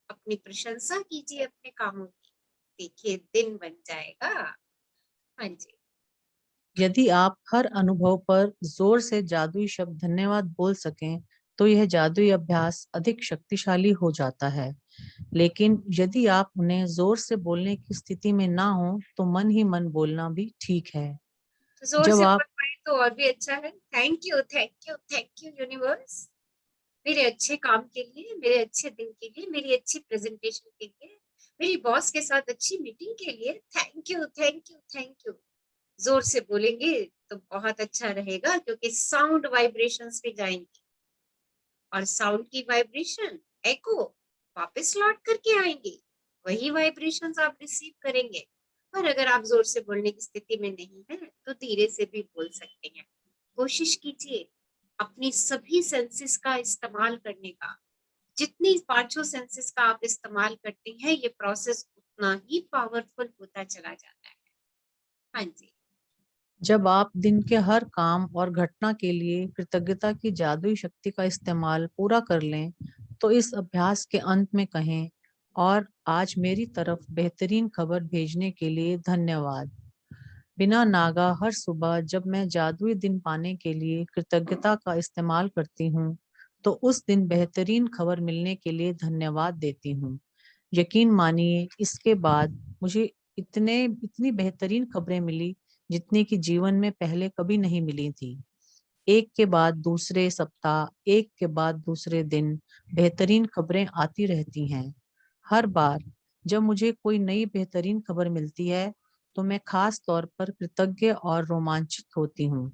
अपनी प्रशंसा कीजिए अपने कामों की, देखिए दिन बन जाएगा। हाँ जी। यदि आप हर अनुभव पर जोर से जादुई शब्द धन्यवाद बोल सकें तो यह जादुई अभ्यास अधिक शक्तिशाली हो जाता है। लेकिन यदि आप उन्हें जोर से बोलने की स्थिति में ना हो तो मन ही मन बोलना भी ठीक है। तो जोर जब से आप बोल पाए तो और भी अच्छा है। Thank you thank you thank you universe, मेरे अच्छे काम के लिए, मेरे अच्छे दिन के लिए, मेरी अच्छी प्रेजेंटेशन के लिए, मेरी बॉस के साथ अच्छी मीटिंग के लिए, thank you thank you thank you. जोर से बोलेंगे तो बहुत अच्छा रहेगा क्योंकि साउंड वाइब्रेशंस पे जाएंगे और साउंड की वाइब्रेशन एको वापस लौट करके आएंगे, वही वाइब्रेशंस आप रिसीव करेंगे। पर अगर आप जोर से बोलने की स्थिति में नहीं है तो धीरे से भी बोल सकते हैं। कोशिश कीजिए अपनी सभी सेंसेस का इस्तेमाल करने का। जितनी पांचों सेंसेस का आप इस्तेमाल करते हैं ये प्रोसेस उतना ही पावरफुल होता चला जाता है। हाँ जी। जब आप दिन के हर काम और घटना के लिए कृतज्ञता की जादुई शक्ति का इस्तेमाल पूरा कर लें तो इस अभ्यास के अंत में कहें और आज मेरी तरफ बेहतरीन खबर भेजने के लिए धन्यवाद। बिना नागा हर सुबह जब मैं जादुई दिन पाने के लिए कृतज्ञता का इस्तेमाल करती हूँ तो उस दिन बेहतरीन खबर मिलने के लिए धन्यवाद देती हूँ। यकीन मानिए इसके बाद मुझे इतनी बेहतरीन खबरें मिली जितनी कि जीवन में पहले कभी नहीं मिली थी। एक के बाद दूसरे सप्ताह, एक के बाद दूसरे दिन बेहतरीन खबरें आती रहती हैं। हर बार जब मुझे कोई नई बेहतरीन खबर मिलती है तो मैं खास तौर पर कृतज्ञ और रोमांचित होती हूँ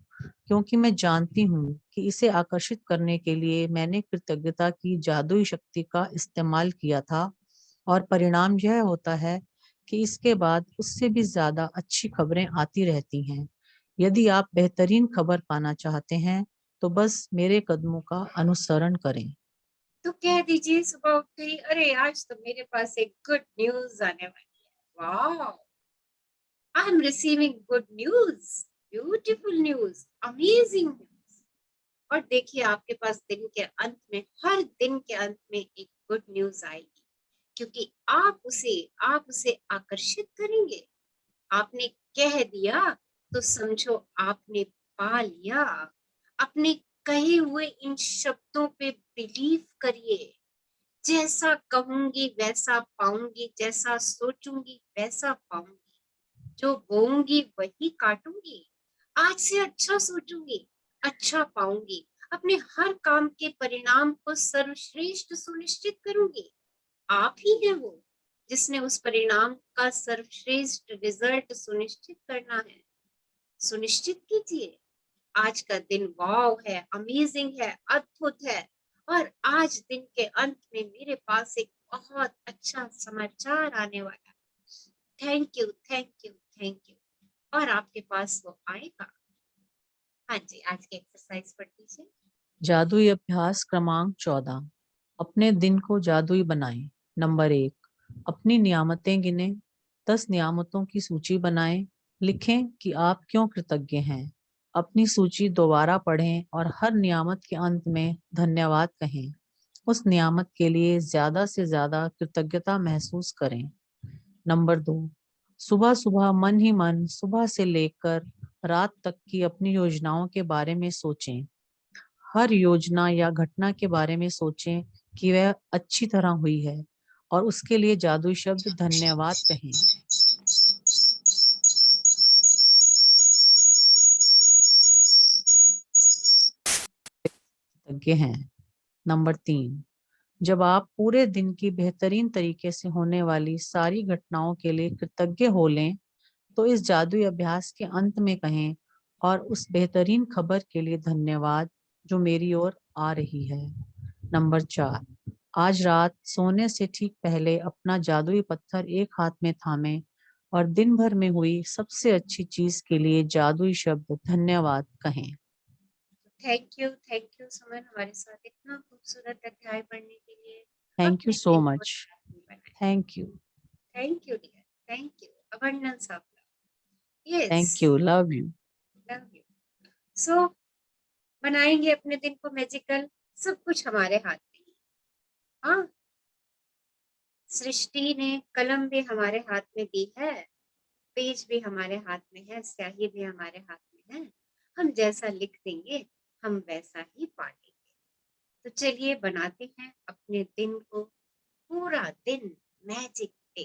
क्योंकि मैं जानती हूँ कि इसे आकर्षित करने के लिए मैंने कृतज्ञता की जादुई शक्ति का इस्तेमाल किया था और परिणाम यह होता है कि इसके बाद उससे भी ज्यादा अच्छी खबरें आती रहती हैं। यदि आप बेहतरीन खबर पाना चाहते हैं तो बस मेरे कदमों का अनुसरण करें। तो कह दीजिए सुबह उठते ही अरे आज तो मेरे पास एक गुड न्यूज आने वाली है, वाह I am receiving good news, beautiful news, amazing news. और देखिए आपके पास दिन के अंत में, हर दिन के अंत में एक गुड न्यूज आएगी क्योंकि आप उसे आकर्षित करेंगे। आपने कह दिया तो समझो आपने पा लिया। अपने कहे हुए इन शब्दों पे बिलीव करिए। जैसा कहूंगी वैसा पाऊंगी, जैसा सोचूंगी वैसा पाऊंगी, जो बोऊंगी वही काटूंगी। आज से अच्छा सोचूंगी, अच्छा पाऊंगी, अपने हर काम के परिणाम को सर्वश्रेष्ठ सुनिश्चित करूंगी। आप ही हैं वो जिसने उस परिणाम का सर्वश्रेष्ठ रिजल्ट सुनिश्चित करना है। सुनिश्चित कीजिए आज का दिन वाव है, अमेजिंग है, अद्भुत है। और आज दिन के अंत में मेरे पास एक बहुत अच्छा समाचार आने वाला है। Thank you thank you thank you. और आपके पास वो आएगा। हाँ जी, आज की एक्सरसाइज पढ़ लीजिए। जादुई अभ्यास क्रमांक 14। अपने दिन को जादुई बनाएं। नंबर 1, अपनी नियामतें गिनें। 10 नियामतों की सूची बनाएं। लिखें कि आप क्यों कृतज्ञ हैं। अपनी सूची दोबारा पढ़ें और हर नियामत के अंत में धन्यवाद कहें। उस नियामत के लिए ज्यादा से ज्यादा कृतज्ञता महसूस करें। नंबर 2, सुबह सुबह मन ही मन सुबह से लेकर रात तक की अपनी योजनाओं के बारे में सोचें। हर योजना या घटना के बारे में सोचें कि वह अच्छी तरह हुई है और उसके लिए जादुई शब्द धन्यवाद कहें। कृतज्ञ हैं। नंबर 3, जब आप पूरे दिन की बेहतरीन तरीके से होने वाली सारी घटनाओं के लिए कृतज्ञ हो लें, तो इस जादुई अभ्यास के अंत में कहें, और उस बेहतरीन खबर के लिए धन्यवाद जो मेरी ओर आ रही है। नंबर 4, आज रात सोने से ठीक पहले अपना जादुई पत्थर एक हाथ में थामें और दिन भर में हुई सबसे अच्छी चीज के लिए जादुई शब्द धन्यवाद कहें। थैंक यू सुमन, हमारे साथ इतना खूबसूरत अध्याय पढ़ने के लिए। थैंक यू अपने सो दिन को मच। जादुई बनाएं। Thank you. Thank you dear, thank you. Abundance of love. Yes, thank you. Love you. Love you. So बनाएंगे अपने दिन को मैजिकल, सब कुछ हमारे हाथ में ही। हाँ, सृष्टि ने कलम भी हमारे हाथ में दी है, पेज भी हमारे हाथ में है, स्याही भी हमारे हाथ में है। हम जैसा लिख देंगे हम वैसा ही पालेंगे। तो चलिए बनाते हैं अपने दिन को पूरा दिन मैजिक डे।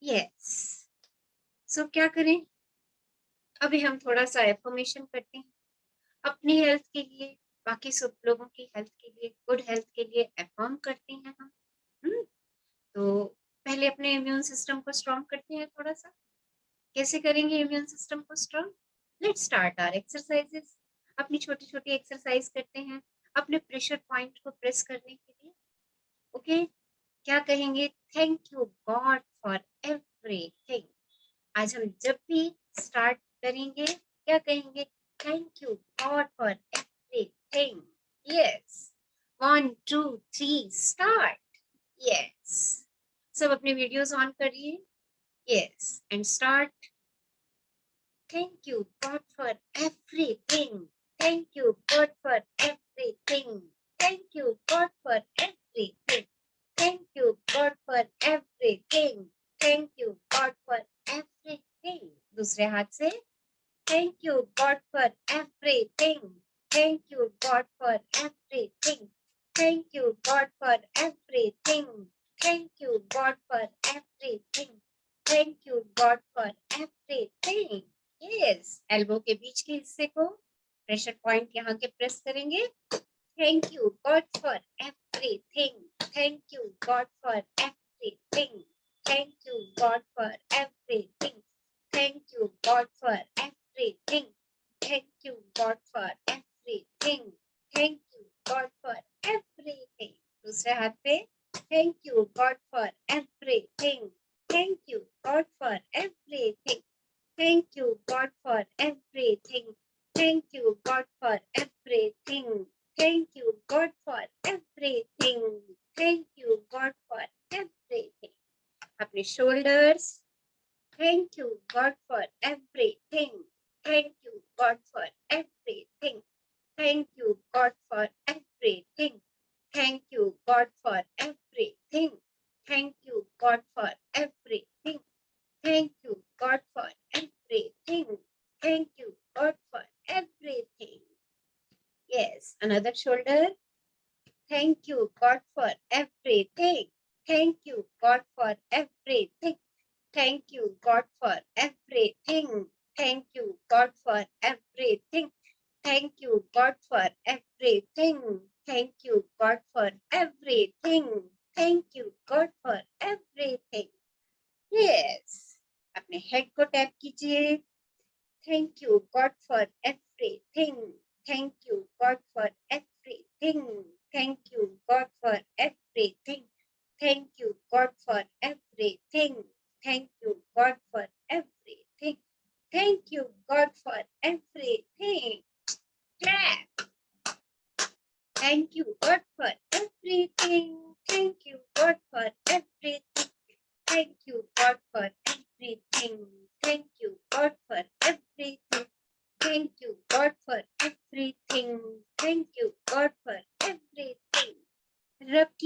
यस, सो क्या करें, अभी हम थोड़ा सा एफर्मेशन करते हैं अपनी हेल्थ के लिए, बाकी सब लोगों की हेल्थ के लिए, गुड हेल्थ के लिए एफर्म करते हैं हम। तो पहले अपने इम्यून सिस्टम को स्ट्रॉन्ग करते हैं थोड़ा सा। कैसे करेंगे इम्यून सिस्टम को strong? Let's start our exercises. अपनी छोटी छोटी एक्सरसाइज करते हैं अपने प्रेशर पॉइंट को प्रेस करने के लिए। ओके, क्या कहेंगे? Thank you God for everything. आज हम जब भी स्टार्ट करेंगे क्या कहेंगे? Thank you God for everything. Yes, 1 2 3 start. Yes, सब अपने वीडियोस ऑन करिए। Yes, and start. Thank you, God, for everything. Thank you, God, for everything. Thank you, God, for everything. Thank you, God, for everything. Thank you, God, for everything. दूसरे हाथ से Thank you, God, for everything. Thank you, God, for everything. Thank you, God, for everything. Thank you, God, for everything. Thank you, God, for everything. Yes, elbow के बीच के हिस्से को pressure point यहाँ के press करेंगे। Thank you, God, for everything. Thank you, God, for everything. Thank you, God, for everything. Thank you, God, for everything. Thank you, God, for everything. Thank you, God, for everything. दूसरे हाथ पे Thank you, God, for everything. Thank you, God, for everything. Thank you, God, for everything. Thank you, God, for everything. Thank you, God, for everything. Thank you, God, for everything. अपने shoulders. Thank you, God, for everything. Thank you, God, for everything. Thank you, God, for everything. Thank you, God, for everything. Thank you, God, for everything. Thank you, God, for everything. Thank you, God, for everything. Yes, another shoulder. Thank you, God, for everything. Thank you, God, for everything. Thank you, God, for everything. Thank you, God, for everything. Thank you, God, for everything. Thank you, God, for everything. Thank you, God, for everything. Yes, अपने head को tap कीजिए। Thank you, God, for everything. Thank you, God, for everything. Thank you, God, for everything. Thank you, God, for everything. Thank you, God, for everything. Thank you, God, for everything. Clap. Thank you, God, for everything. Thank you, God, for everything. Thank you, God, for everything. Thank you, God, for everything. Thank you, God, for everything. Thank you, God, for everything.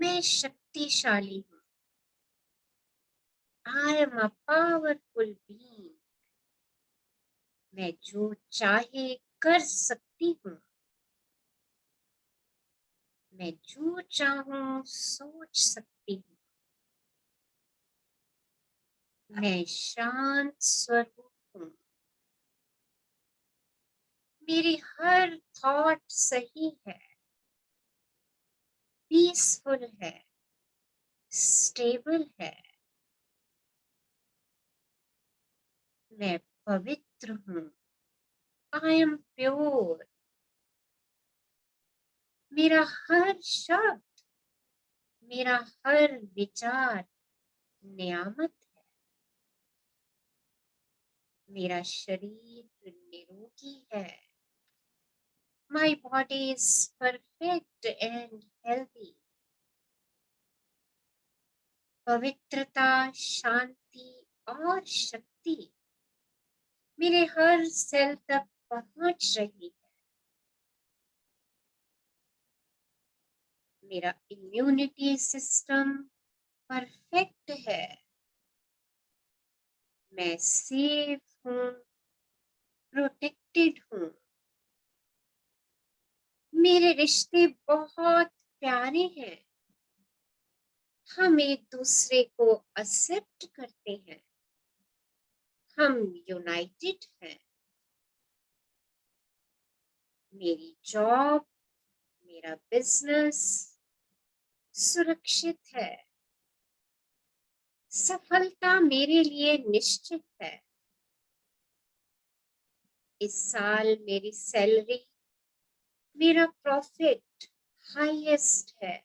मैं शक्तिशाली हूँ। I am a powerful being. मैं जो चाहे कर सकती हूँ। मैं जो चाहूं सोच सकती हूँ। मैं शांत स्वरूप हूँ। मेरी हर थॉट सही है, पीसफुल है, स्टेबल है। मैं पवित्र हूँ। I am pure. मेरा हर शब्द, मेरा हर विचार नियामत है। मेरा शरीर निरोगी है। My body is perfect and healthy. पवित्रता, शांति और शक्ति मेरे हर सेल तक पहुंच रही है। मेरा इम्यूनिटी सिस्टम परफेक्ट है। मैं सेफ हूँ, प्रोटेक्टेड हूँ। मेरे रिश्ते बहुत प्यारे हैं। हम एक दूसरे को एक्सेप्ट करते हैं। हम यूनाइटेड हैं। मेरी जॉब, मेरा बिजनेस सुरक्षित है। सफलता मेरे लिए निश्चित है। इस साल मेरी सैलरी, मेरा प्रॉफिट हाईएस्ट है।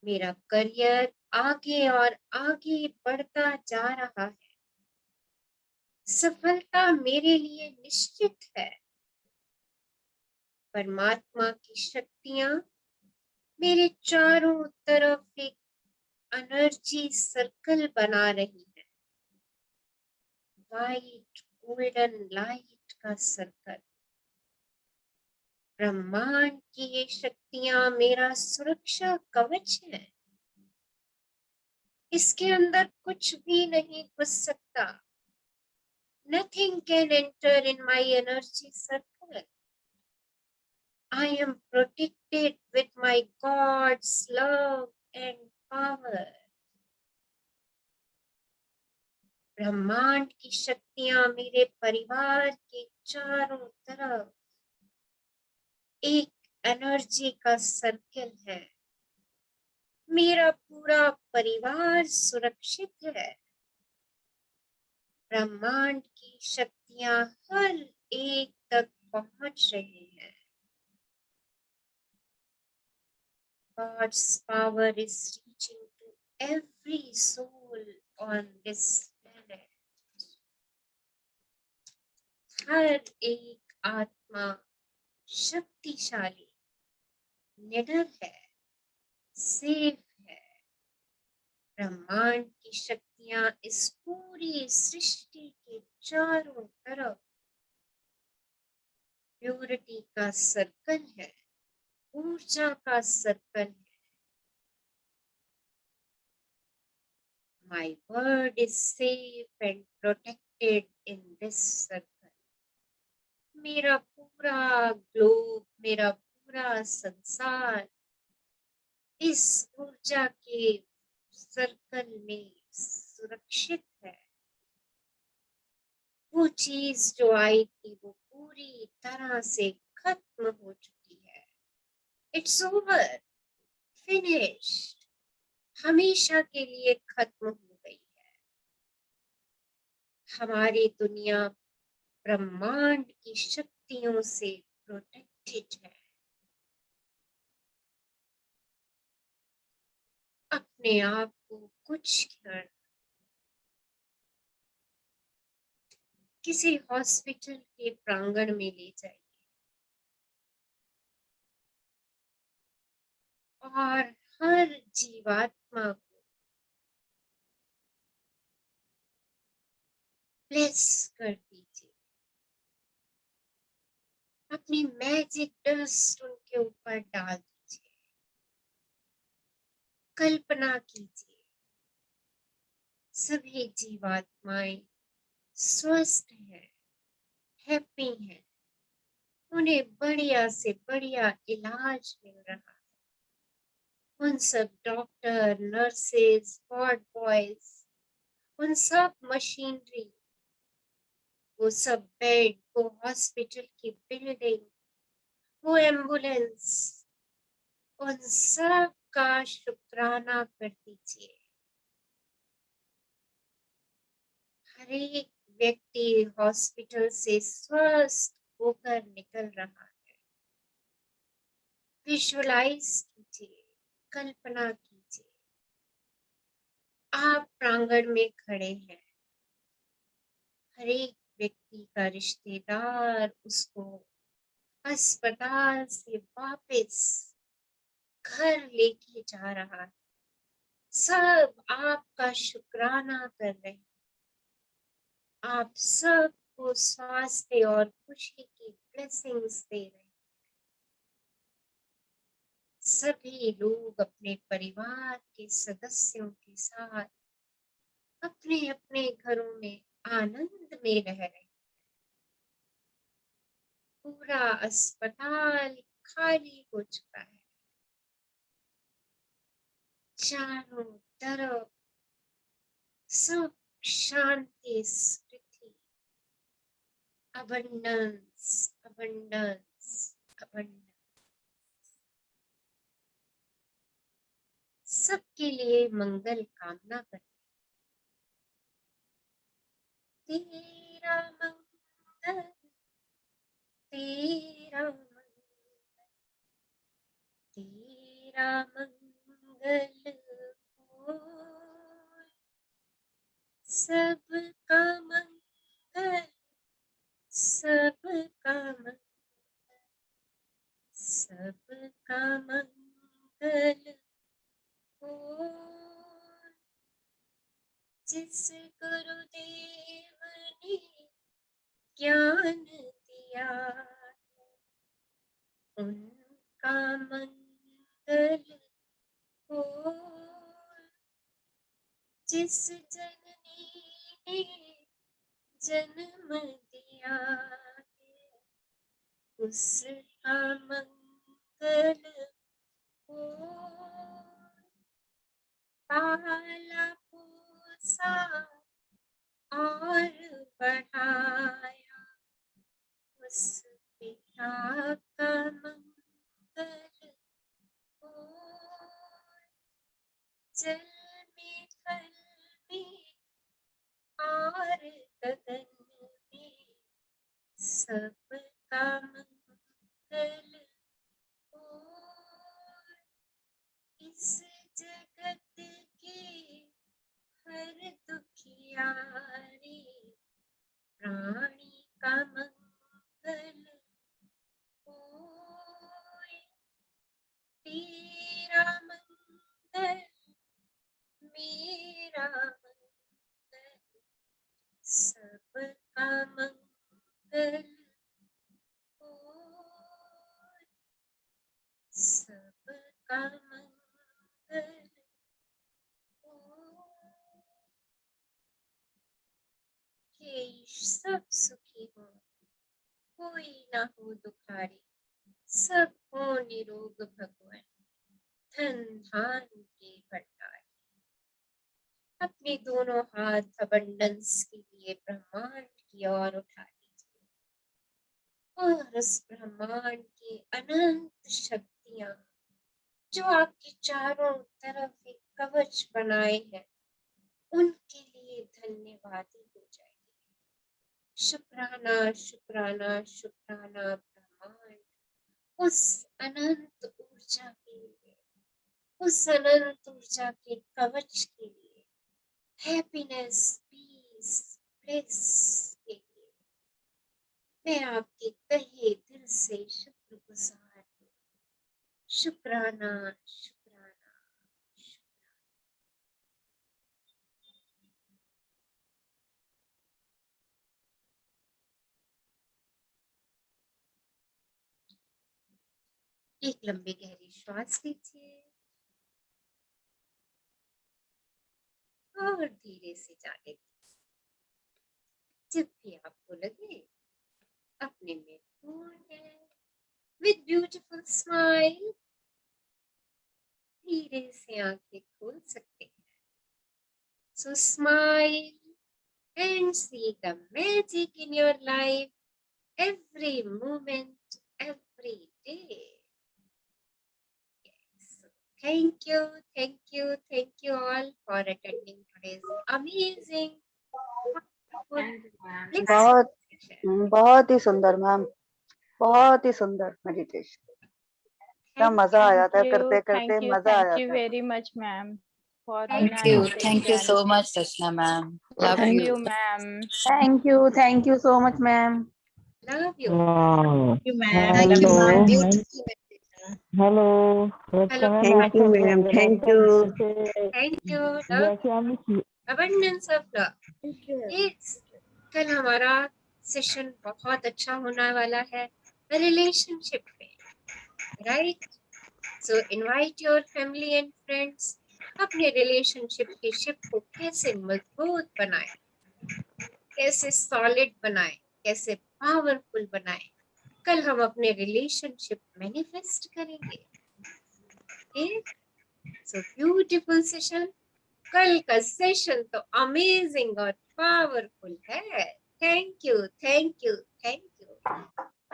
मेरा करियर आगे और आगे बढ़ता जा रहा है। सफलता मेरे लिए निश्चित है। परमात्मा की शक्तियां मेरे चारों तरफ एक एनर्जी सर्कल बना रही है। वाइट गोल्डन लाइट का सर्कल। ब्रह्मांड की ये शक्तियां मेरा सुरक्षा कवच है। इसके अंदर कुछ भी नहीं घुस सकता। Nothing can enter in my energy circle. I am protected with my God's love and power. ब्रह्मांड की शक्तियां मेरे परिवार के चारों तरफ एक एनर्जी का सर्कल है। मेरा पूरा परिवार सुरक्षित है। ब्रह्मांड की शक्तियां हर एक तक पहुंच रही हैं। God's power is reaching to every soul on this planet. हर एक आत्मा शक्तिशाली, निडर है, सेफ है। ब्रह्मांड की शक्तियां इस पूरी सृष्टि के चारों तरफ प्योरिटी का सर्कल है, ऊर्जा का सर्कल है। My word is safe and protected in this circle. मेरा पूरा ग्लोब, मेरा पूरा संसार इस ऊर्जा के सर्कल में सुरक्षित है। वो चीज जो आई थी वो पूरी तरह से खत्म हो चुकी है। इट्स ओवर, फिनिश्ड, हमेशा के लिए खत्म हो गई है। हमारी दुनिया ब्रह्मांड की शक्तियों से प्रोटेक्टेड है। अपने आप को कुछ क्षण किसी हॉस्पिटल के प्रांगण में ले जाइए और हर जीवात्मा को ब्लेस कर दीजिए। अपनी मैजिक डस्ट उनके ऊपर डाल दीजिए। कल्पना कीजिए सभी जीवात्माएं स्वस्थ हैं, हैप्पी हैं, उन्हें बढ़िया से बढ़िया इलाज मिल रहा है। उन सब डॉक्टर, नर्सेज, वार्ड बॉयज, उन सब मशीनरी, वो सब बेड, वो हॉस्पिटल की बिल्डिंग, वो एम्बुलेंस, उन सब का शुक्राना कर दीजिए। हर एक व्यक्ति हॉस्पिटल से स्वस्थ होकर निकल रहा है। विजुअलाइज कीजिए, कल्पना कीजिए, आप प्रांगण में खड़े हैं, हर एक व्यक्ति का रिश्तेदार उसको अस्पताल से वापस घर लेके जा रहा है। सब आपका शुक्राना कर रहे हैं, आप सबको स्वास्थ्य और खुशी की ब्लेसिंग्स दे रहे हैं। सभी लोग अपने परिवार के सदस्यों के साथ अपने अपने घरों में आनंद में रह रहे हैं। पूरा अस्पताल खाली हो चुका है। चारों तरफ सुख, शांति, स्थिति, abundance, abundance, abundance। सबके लिए मंगल कामना करते हैं। तेरा मंगल, तेरा मंगल, तेरा मंगल हो, सबका मंगल, सबका मंगल, सबका मंगल हो। जिस गुरुदेव ने ज्ञान दिया है, उनका मंगल हो। जिस जननी ने जन्म दिया है, उसका मंगल हो। पाला पोसा और बढ़ाया, उस पिता का मंगल हो। जल में, थल में और गगन में, सबका मंगल हो। इस जगत के हर दुखियारी प्राणी का मंगल होए। तेरा मंगल, मेरा मंगल, सबका मंगल होए, सबका मंगल होए। कि सब सुखी हो, कोई ना हो दुखारी, सब हो निरोग भगवान, धन धान के भंडार। अपने दोनों हाथ अबंडेंस के लिए ब्रह्मांड की ओर उठा लीजिए और उस ब्रह्मांड की अनंत शक्तियां जो आपके चारों तरफ एक कवच बनाए हैं, उनके लिए धन्यवादी हो जाएगी। शुक्राना, शुक्राना, शुक्राना ब्रह्मांड उस अनंत ऊर्जा के लिए, उस अनंत ऊर्जा के कवच के लिए, हैप्पीनेस, पीस, ब्लिस के लिए मैं आपके तहे दिल से शुक्रगुजार हूँ। शुक्राना, शुक्राना, शुक्राना। एक लंबी गहरी श्वास लीजिए और धीरे से जाने दीजिए। जब भी आपको लगे अपने में कौन है, with beautiful smile धीरे से आंखें खोल सकते हैं। So smile and see the magic in your life every moment, every day. Yes. Thank you all for attending today's amazing, wonderful बहुत session. बहुत ही सुंदर मैम, बहुत ही सुंदर मेडिटेशन। इतना Thank मजा आ जाता है Thank करते you, करते, thank you, मजा आ thank you जाता है। very much, ma'am, for the Thank nice Thank you session. so much, Rachna ma'am. Love Love you. you, ma'am. Thank you so much ma'am. love you. Wow. Thank you, ma'am. Hello. Beautiful message. Hello Hello. Thank you, ma'am. Thank you. Thank you. Love जैसे हमने abundance of love. Thank you. Yes. कल हमारा session बहुत अच्छा होने वाला है relationship पे, right? So invite your family and friends. अपने रिलेशनशिप के शिप को कैसे मजबूत बनाए, कैसे सॉलिड बनाए, कैसे पावरफुल बनाए, कल हम अपने रिलेशनशिप मैनिफेस्ट करेंगे। So beautiful session. कल का सेशन तो अमेजिंग और पावरफुल है। Thank you, thank you, thank you.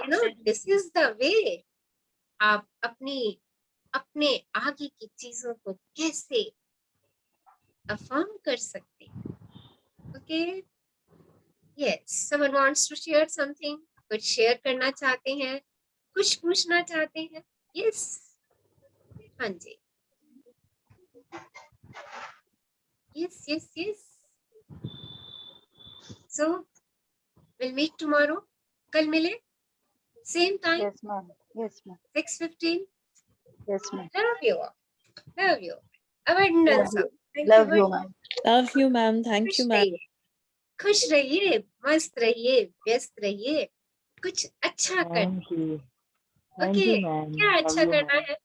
You know this is the way आप अपने आगे की चीजों को कैसे अफर्म कर सकते हैं। Okay, yes, someone wants to share something, कुछ शेयर करना चाहते हैं, कुछ पूछना चाहते हैं? यस, हाँ जी, yes yes yes. So will meet tomorrow, कल मिले same time yes ma'am, yes ma'am, 6:15. Yes ma'am. Love you all. Love you. Abundance of love you ma'am. Love you, ma'am. Thank you, ma'am. खुश रहिए, मस्त रहिए, व्यस्त रहिए, कुछ अच्छा कर। Thank you okay, ma'am. क्या अच्छा करना है,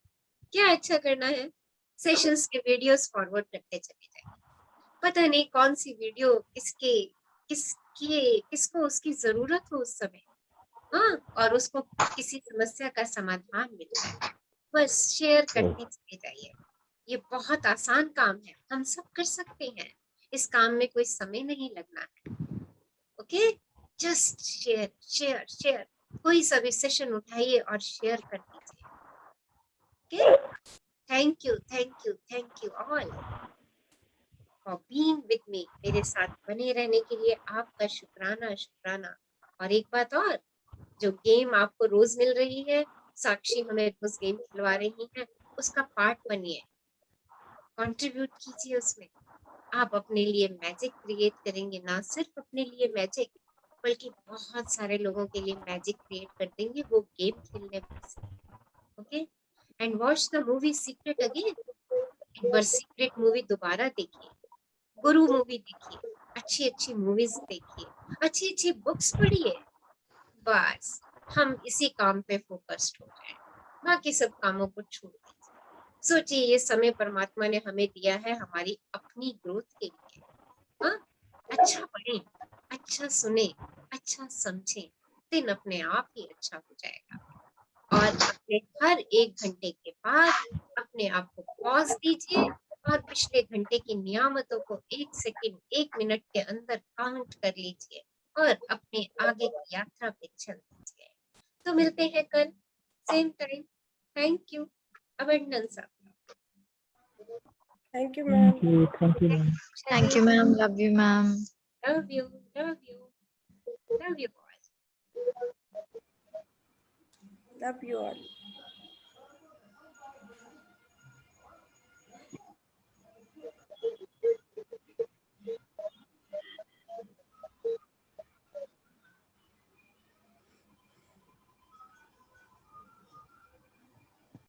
क्या अच्छा करना है? सेशंस के वीडियोस फॉरवर्ड करते चले जाइए। पता नहीं कौन सी वीडियो किसको उसकी जरूरत हो उस समय, हाँ, और उसको किसी समस्या का समाधान मिल जाए, बस शेयर करते चले जाइए। ये बहुत आसान काम है, हम सब कर सकते हैं। इस काम में कोई समय नहीं लगना है। Okay, just share share share. कोई सा भी सेशन उठाइए और शेयर कर दीजिए। Okay, thank you, thank you, thank you all for being with me. मेरे साथ बने रहने के लिए आपका शुक्राना, शुक्राना। और एक बात और, जो गेम आपको रोज मिल रही है, साक्षी हमें रोज गेम खिलवा रही है, उसका पार्ट बनिए, कंट्रीब्यूट कीजिए उसमें। आप अपने लिए मैजिक क्रिएट करेंगे, ना सिर्फ अपने लिए मैजिक, बल्कि बहुत सारे लोगों के लिए मैजिक क्रिएट कर देंगे वो गेम खेलने से। Okay, and watch the movie secret again. एक बार सीक्रेट मूवी दोबारा देखिए, गुरु मूवी देखिए, अच्छी अच्छी मूवीज देखिए, अच्छी अच्छी बुक्स पढ़िए। बस हम इसी काम पे फोकस्ड हो जाए, बाकी सब कामों को छोड़ दीजिए। सोचिए, ये समय परमात्मा ने हमें दिया है हमारी अपनी ग्रोथ के लिए। हाँ, अच्छा पढ़ें, अच्छा सुने, अच्छा समझें, दिन अपने आप ही अच्छा हो जाएगा। और अपने हर 1 घंटे के बाद अपने आप को पॉज दीजिए और पिछले घंटे की नियामतों को 1 सेकंड, 1 मिनट के अंदर काउंट कर लीजिए और अपने आगे की यात्रा पे चल दीजिए। तो मिलते हैं कल same time. Thank you, abundance of love. Thank you, ma'am. Thank you ma'am. Thank you, ma'am. Love you, ma'am. Love you, love you, love you all. Love you all.